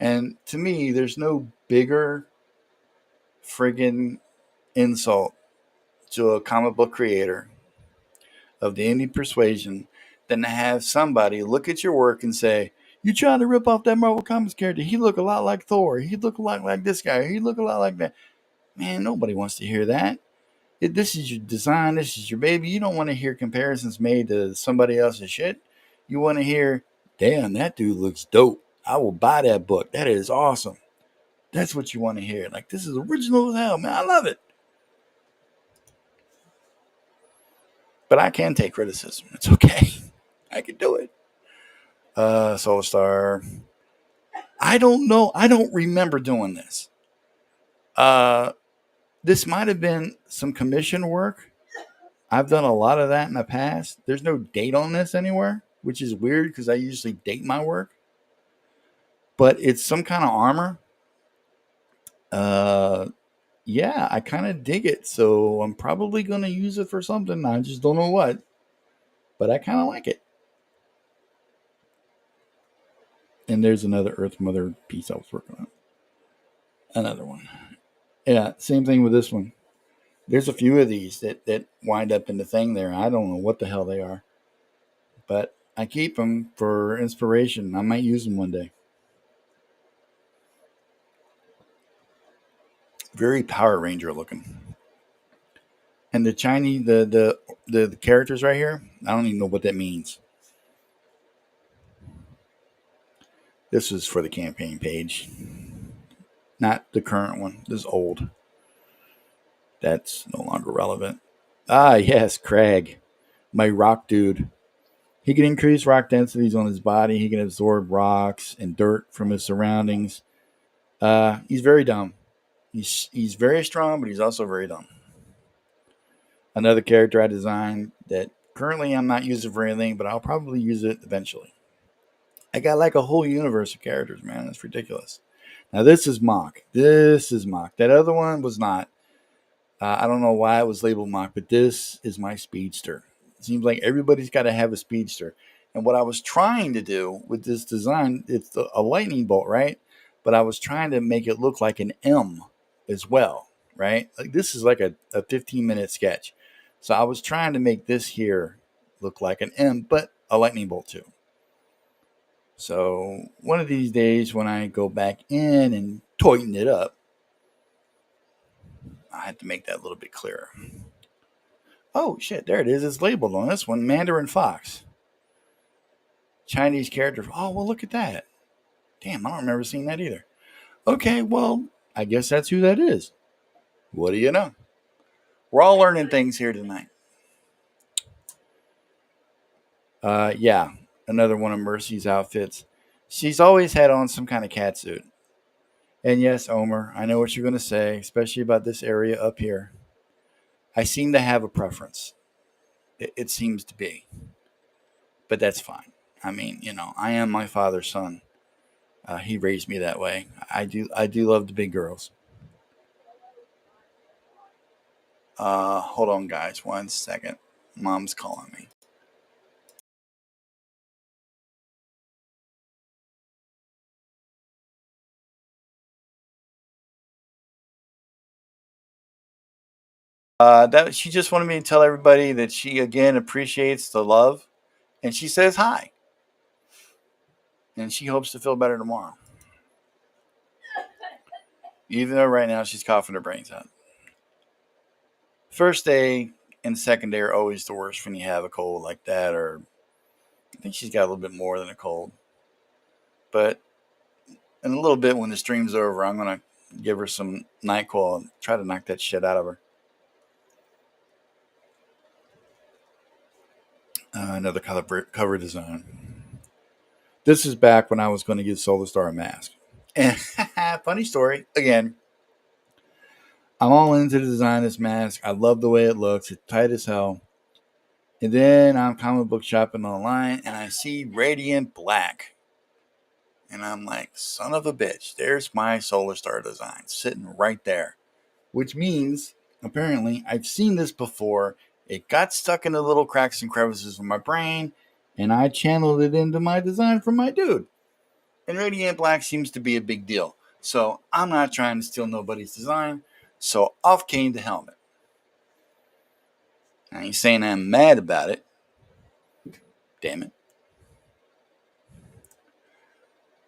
And to me, there's no bigger friggin' insult to a comic book creator of the indie persuasion than to have somebody look at your work and say, you trying to rip off that Marvel Comics character? He look a lot like Thor. He look a lot like this guy. He look a lot like that. Man, nobody wants to hear that. This is your design. This is your baby. You don't want to hear comparisons made to somebody else's shit. You want to hear, damn, that dude looks dope. I will buy that book. That is awesome. That's what you want to hear. Like, this is original as hell, man. I love it. But I can take criticism. It's okay. I can do it. Solar Star. I don't know. I don't remember doing this. This might have been some commission work. I've done a lot of that in the past. There's no date on this anywhere, which is weird because I usually date my work. But it's some kind of armor. Yeah, I kind of dig it. So I'm probably going to use it for something. I just don't know what. But I kind of like it. And there's another Earth Mother piece I was working on. Another one. Yeah, same thing with this one. There's a few of these that wind up in the thing there. I don't know what the hell they are. But I keep them for inspiration. I might use them one day. Very Power Ranger looking. And the Chinese, the characters right here, I don't even know what that means. This is for the campaign page. Not the current one. This is old. That's no longer relevant. Ah, yes, Craig. My rock dude. He can increase rock densities on his body. He can absorb rocks and dirt from his surroundings. He's very dumb. He's very strong, but he's also very dumb. Another character I designed that currently I'm not using for anything, but I'll probably use it eventually. I got like a whole universe of characters, man. It's ridiculous. Now, this is mock. That other one was not. I don't know why it was labeled mock, but this is my speedster. It seems like everybody's got to have a speedster. And what I was trying to do with this design, it's a lightning bolt, right? But I was trying to make it look like an M as well, right? Like this is like a 15-minute sketch. So I was trying to make this here look like an M, but a lightning bolt too. So one of these days when I go back in and tighten it up, I had to make that a little bit clearer. Oh, shit, there it is. It's labeled on this one, Mandarin Fox. Chinese character. Oh, well, look at that. Damn, I don't remember seeing that either. Okay, well, I guess that's who that is. What do you know? We're all learning things here tonight. Yeah, another one of Mercy's outfits. She's always had on some kind of catsuit. And yes, Omer, I know what you're going to say, especially about this area up here. I seem to have a preference. It seems to be. But that's fine. I mean, I am my father's son. He raised me that way. I do love the big girls. Hold on, guys. 1 second. Mom's calling me. That she just wanted me to tell everybody that she again appreciates the love, and she says hi, and she hopes to feel better tomorrow. Even though right now she's coughing her brains out. First day and second day are always the worst when you have a cold like that, or I think she's got a little bit more than a cold. But in a little bit when the stream's over, I'm gonna give her some NyQuil and try to knock that shit out of her. Another cover design. This is back when I was going to give Solar Star a mask. And funny story, again, I'm all into the design of this mask. I love the way it looks. It's tight as hell. And then I'm comic book shopping online, and I see Radiant Black. And I'm like, son of a bitch, there's my Solar Star design sitting right there. Which means, apparently, I've seen this before. It got stuck in the little cracks and crevices of my brain, and I channeled it into my design from my dude. And Radiant Black seems to be a big deal. So I'm not trying to steal nobody's design. So off came the helmet. I ain't saying I'm mad about it. Damn it.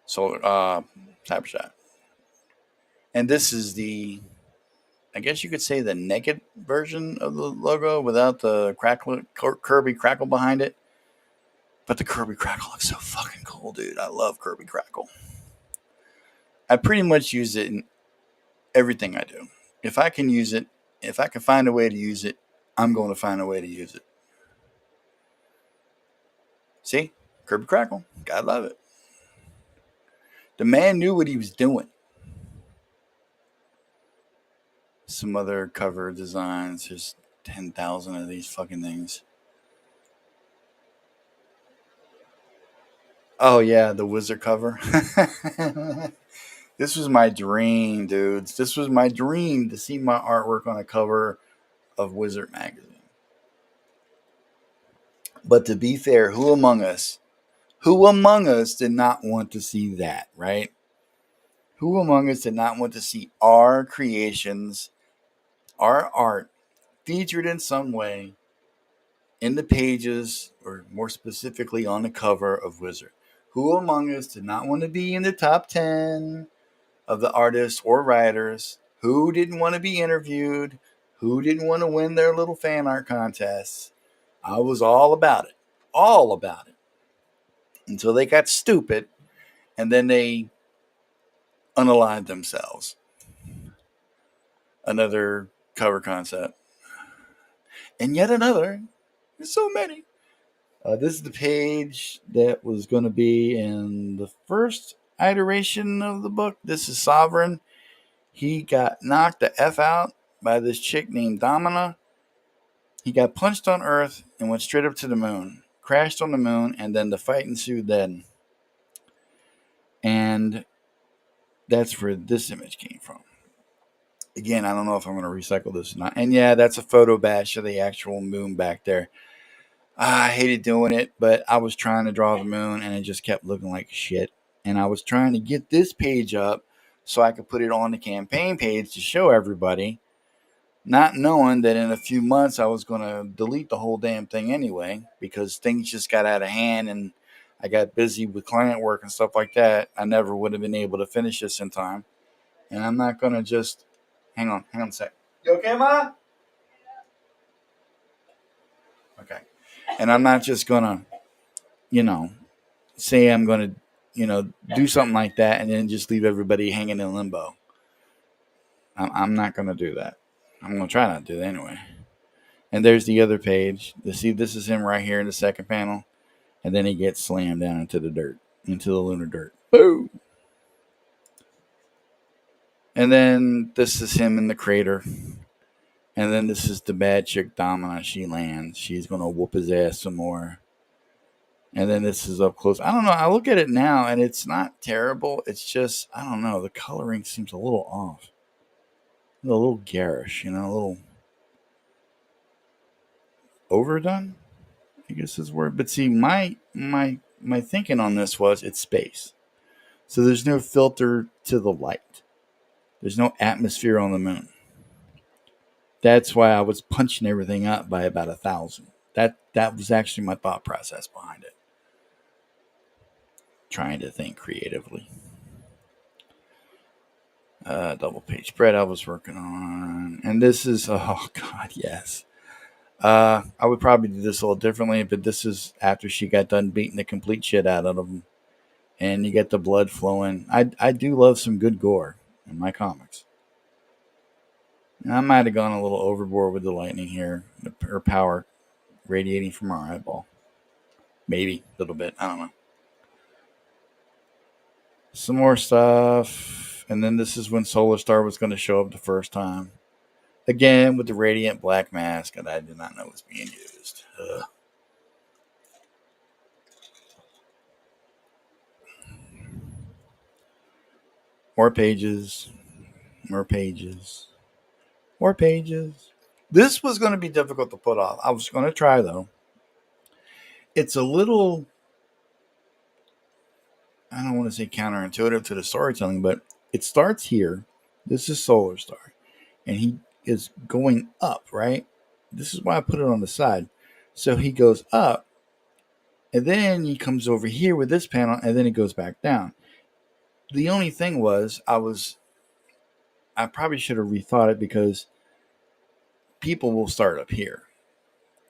So, Cyber Shot. And this is the, I guess you could say, the naked version of the logo without the Kirby Crackle behind it. But the Kirby Crackle looks so fucking cool, dude. I love Kirby Crackle. I pretty much use it in everything I do. If I can use it, if I can find a way to use it, I'm going to find a way to use it. See? Kirby Crackle. God love it. The man knew what he was doing. Some other cover designs. There's 10,000 of these fucking things. Oh, yeah, the Wizard cover. This was my dream, dudes. This was my dream to see my artwork on a cover of Wizard magazine. But to be fair, who among us did not want to see that, right? Who among us did not want to see our creations, our art, featured in some way in the pages, or more specifically on the cover of Wizard? Who among us did not want to be in the top 10 of the artists or writers? Who didn't want to be interviewed? Who didn't want to win their little fan art contests? I was all about it. All about it. Until they got stupid, and then they unaligned themselves. Another cover concept. And yet another. There's so many. This is the page that was going to be in the first iteration of the book. This is Sovereign. He got knocked the F out by this chick named Domina. He got punched on Earth and went straight up to the moon. Crashed on the moon, and then the fight ensued then. And that's where this image came from. Again, I don't know if I'm going to recycle this or not. And yeah, that's a photo bash of the actual moon back there. I hated doing it, but I was trying to draw the moon, and it just kept looking like shit. And I was trying to get this page up so I could put it on the campaign page to show everybody, not knowing that in a few months I was going to delete the whole damn thing anyway, because things just got out of hand and I got busy with client work and stuff like that. I never would have been able to finish this in time. And I'm not going to just... Hang on a sec. You okay, Ma? Okay. And I'm not just going to, say I'm going to, do something like that and then just leave everybody hanging in limbo. I'm not going to do that. I'm going to try not to do that anyway. And there's the other page. See, this is him right here in the second panel. And then he gets slammed down into the dirt, into the lunar dirt. Boom! And then this is him in the crater. And then this is the bad chick Domina. She lands. She's going to whoop his ass some more. And then this is up close. I don't know. I look at it now, and it's not terrible. It's just, I don't know. The coloring seems a little off. A little garish, a little overdone, I guess is the word. But see, my thinking on this was it's space. So there's no filter to the light. There's no atmosphere on the moon. That's why I was punching everything up by about 1,000. That was actually my thought process behind it. Trying to think creatively. Double page spread I was working on. And this is, oh God, yes. I would probably do this a little differently, but this is after she got done beating the complete shit out of him. And you get the blood flowing. I do love some good gore in my comics. I might have gone a little overboard with the lightning here. Her power radiating from our eyeball. Maybe a little bit. I don't know. Some more stuff. And then this is when Solar Star was going to show up the first time. Again, with the Radiant Black mask that I did not know was being used. More pages. More pages. More pages. This was going to be difficult to put off. I was going to try, though. It's a little, I don't want to say counterintuitive to the storytelling, but it starts here. This is Solar Star. And he is going up, right? This is why I put it on the side. So he goes up, and then he comes over here with this panel, and then it goes back down. The only thing was, I probably should have rethought it because people will start up here.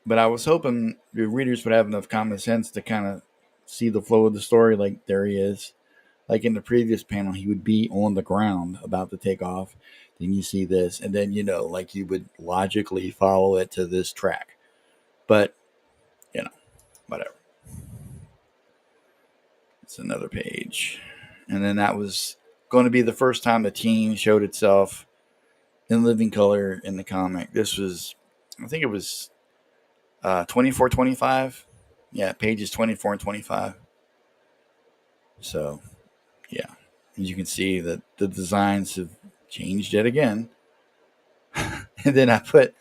But I was hoping the readers would have enough common sense to kind of see the flow of the story. Like, there he is. Like in the previous panel, he would be on the ground about to take off. Then you see this. And then, like you would logically follow it to this track. But, whatever. It's another page. And then that was going to be the first time the teen showed itself in living color in the comic. This was, I think it was 24, 25. Yeah, pages 24 and 25. So, yeah. As you can see, that the designs have changed yet again. And then I put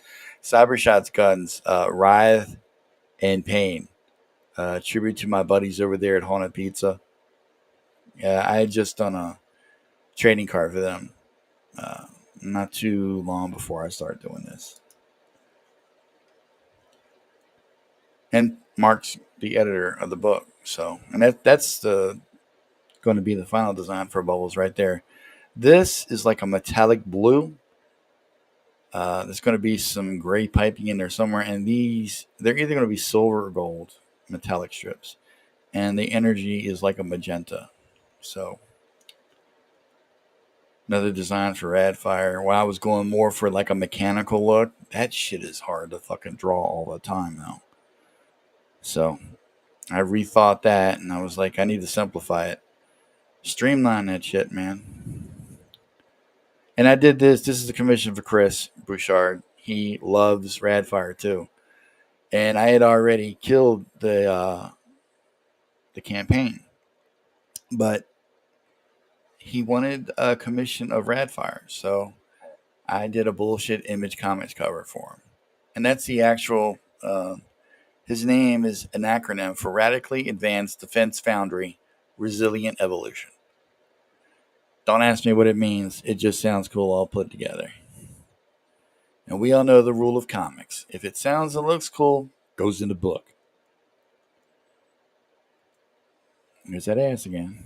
Cybershot's guns, Writhe and Pain. Tribute to my buddies over there at Haunted Pizza. Yeah, I had just done a trading card for them not too long before I started doing this. And Mark's the editor of the book. So, and that's going to be the final design for Bubbles right there. This is like a metallic blue. There's going to be some gray piping in there somewhere. And they're either going to be silver or gold metallic strips. And the energy is like a magenta. So, another design for Radfire. Well, I was going more for like a mechanical look. That shit is hard to fucking draw all the time now. So, I rethought that and I was like, I need to simplify it. Streamline that shit, man. And I did this. This is a commission for Chris Bouchard. He loves Radfire too. And I had already killed the campaign. But he wanted a commission of Radfire. So I did a bullshit Image Comics cover for him. And that's the actual, his name is an acronym for Radically Advanced Defense Foundry Resilient Evolution. Don't ask me what it means. It just sounds cool all put together. And we all know the rule of comics. If it sounds and looks cool, goes in the book. There's that ass again.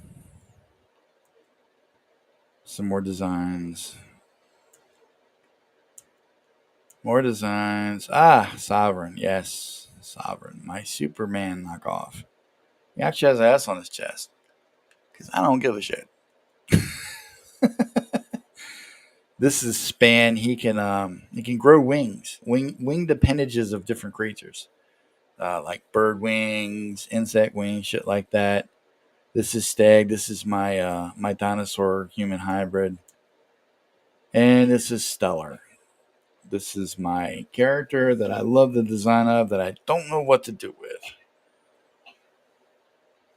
Some more designs. More designs. Sovereign. Yes, Sovereign. My Superman knockoff. He actually has an S on his chest. Because I don't give a shit. This is Span. He can grow wings. Winged appendages of different creatures. Like bird wings, insect wings, shit like that. This is Stag. This is my my dinosaur human hybrid. And this is Stellar. This is my character that I love the design of that I don't know what to do with.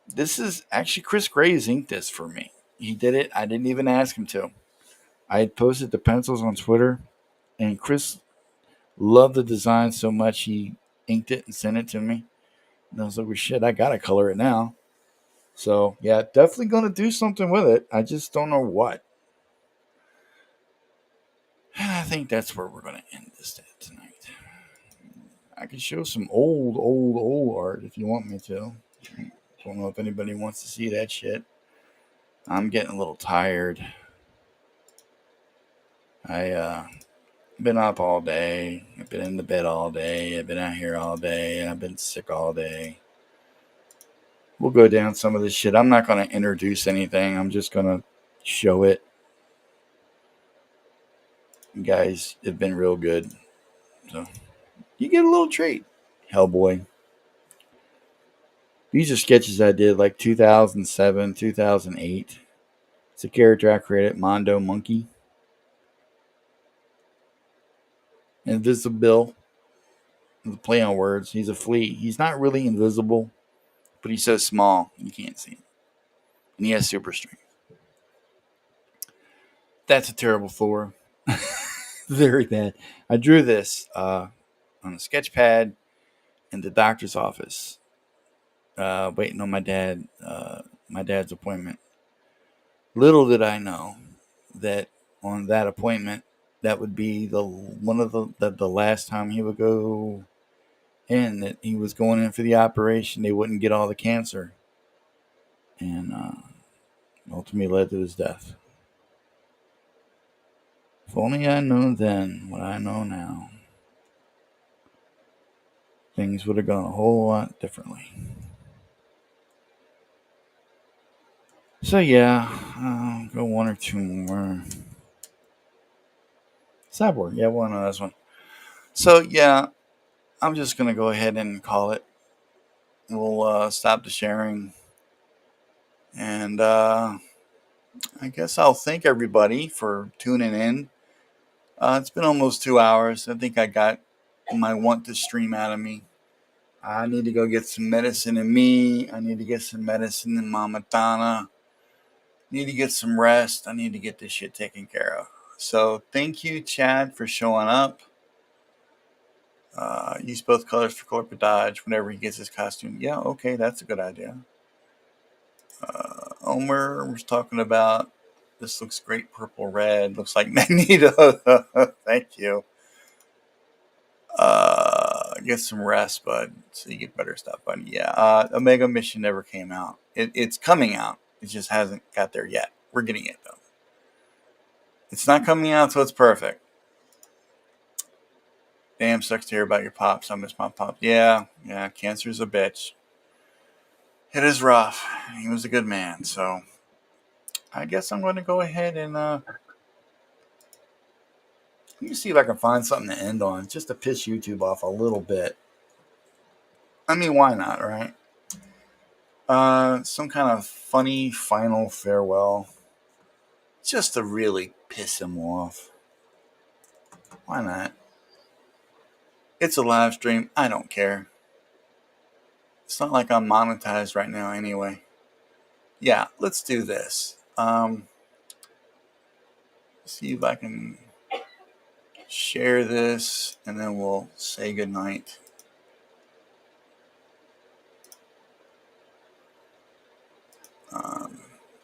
This is actually Chris Graves inked this for me. He did it. I didn't even ask him to. I had posted the pencils on Twitter, and Chris loved the design so much he inked it and sent it to me. And I was like, well, shit, I gotta color it now. So, yeah, definitely going to do something with it. I just don't know what. And I think that's where we're going to end this tonight. I can show some old art if you want me to. Don't know if anybody wants to see that shit. I'm getting a little tired. I've been up all day. I've been in the bed all day. I've been out here all day. And I've been sick all day. We'll go down some of this shit. I'm not going to introduce anything. I'm just going to show it. You guys have been real good. So, you get a little treat. Hellboy. These are sketches I did like 2007, 2008. It's a character I created, Mondo Monkey. Invisible. The play on words. He's a flea. He's not really invisible. But he's so small, you can't see him. And he has super strength. That's a terrible Thor. Very bad. I drew this on a sketch pad in the doctor's office, waiting on my dad's appointment. Little did I know that on that appointment, that would be the last time he would go in. That he was going in for the operation. They wouldn't get all the cancer, and ultimately led to his death. If only I known then what I know now, things would have gone a whole lot differently. So yeah, I'll go one or two more. Cyborg, yeah, one on this one. So yeah, I'm just gonna go ahead and call it. We'll stop the sharing, and I guess I'll thank everybody for tuning in. It's been almost 2 hours. I think I got my want to stream out of me. I need to go get some medicine in me. I need to get some medicine in Mama Donna. Need to get some rest. I need to get this shit taken care of. So thank you, Chad, for showing up. Use both colors for Corporate Dodge whenever he gets his costume. Yeah, okay, that's a good idea. Omer was talking about, this looks great, purple red. Looks like Magneto. Thank you. Get some rest, bud, so you get better stuff, bud. Yeah, Omega Mission never came out. It's coming out. It just hasn't got there yet. We're getting it, though. It's not coming out, so it's perfect. Damn, sucks to hear about your pops. I miss my pops. Yeah, cancer's a bitch. It is rough. He was a good man, so I guess I'm going to go ahead and let me see if I can find something to end on, just to piss YouTube off a little bit. I mean, why not, right? Some kind of funny final farewell, just to really piss him off. Why not? It's a live stream. I don't care. It's not like I'm monetized right now anyway. Yeah, let's do this. See if I can share this, and then we'll say goodnight.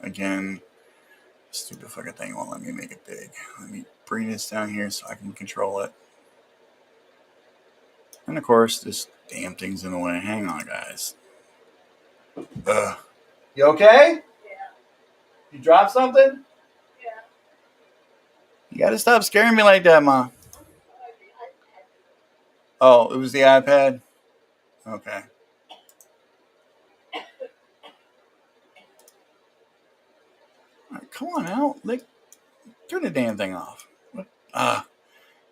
Again, stupid fucking thing won't let me make it big. Let me bring this down here so I can control it. And of course, this damn thing's in the way. Hang on, guys. You okay? Yeah. You dropped something? Yeah. You gotta stop scaring me like that, Ma. Oh, it was the iPad? Okay. All right, come on out. Turn the damn thing off. What?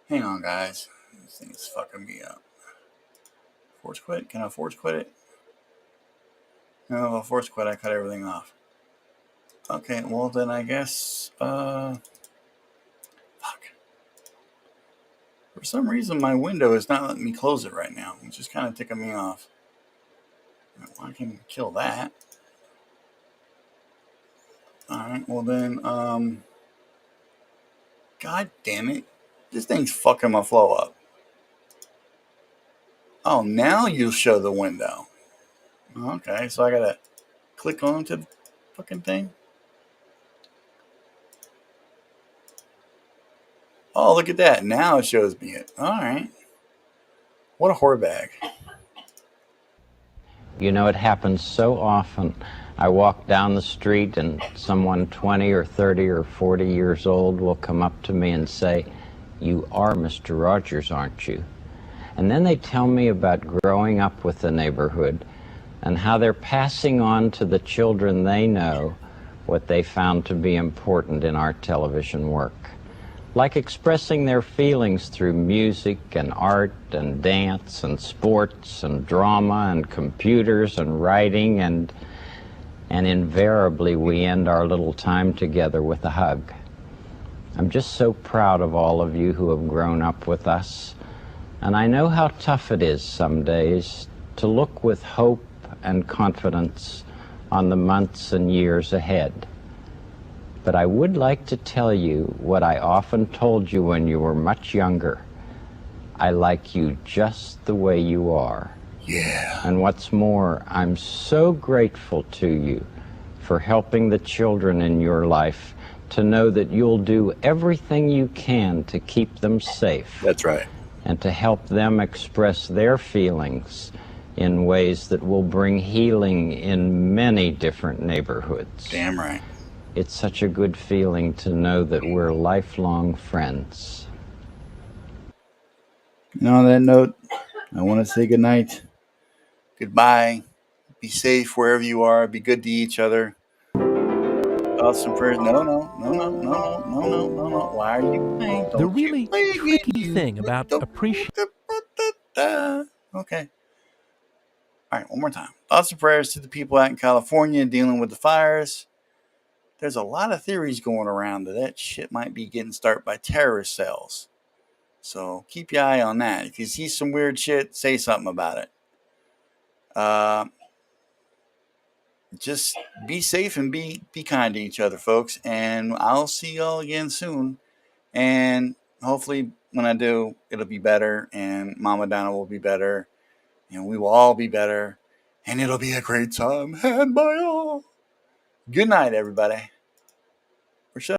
Hang on, guys. This thing is fucking me up. Force quit? Can I force quit it? No, if I force quit, I cut everything off. Okay, well then I guess, fuck. For some reason, my window is not letting me close it right now, which is kind of ticking me off. Well, I can kill that. Alright, well then, God damn it. This thing's fucking my flow up. Oh, now you'll show the window. Okay, so I gotta click onto the fucking thing. Oh, look at that. Now it shows me it. Alright. What a whore bag. You know, it happens so often. I walk down the street and someone 20 or 30 or 40 years old will come up to me and say, "You are Mr. Rogers, aren't you?" And then they tell me about growing up with the neighborhood and how they're passing on to the children they know what they found to be important in our television work. Like expressing their feelings through music and art and dance and sports and drama and computers and writing, and invariably we end our little time together with a hug. I'm just so proud of all of you who have grown up with us, and I know how tough it is some days to look with hope and confidence on the months and years ahead. But I would like to tell you what I often told you when you were much younger. I like you just the way you are. Yeah. And what's more, I'm so grateful to you for helping the children in your life to know that you'll do everything you can to keep them safe. That's right. And to help them express their feelings in ways that will bring healing in many different neighborhoods. Damn right. It's such a good feeling to know that we're lifelong friends. And on that note, I want to say good night. Goodbye. Be safe wherever you are. Be good to each other. Thoughts and prayers. No. Why are you playing? The really tricky thing about appreciating. Okay. All right, one more time. Thoughts and prayers to the people out in California dealing with the fires. There's a lot of theories going around that shit might be getting started by terrorist cells. So keep your eye on that. If you see some weird shit, say something about it. Just be safe and be kind to each other, folks. And I'll see y'all again soon. And hopefully when I do, it'll be better. And Mama Donna will be better. And we will all be better. And it'll be a great time had by all. Good night, everybody.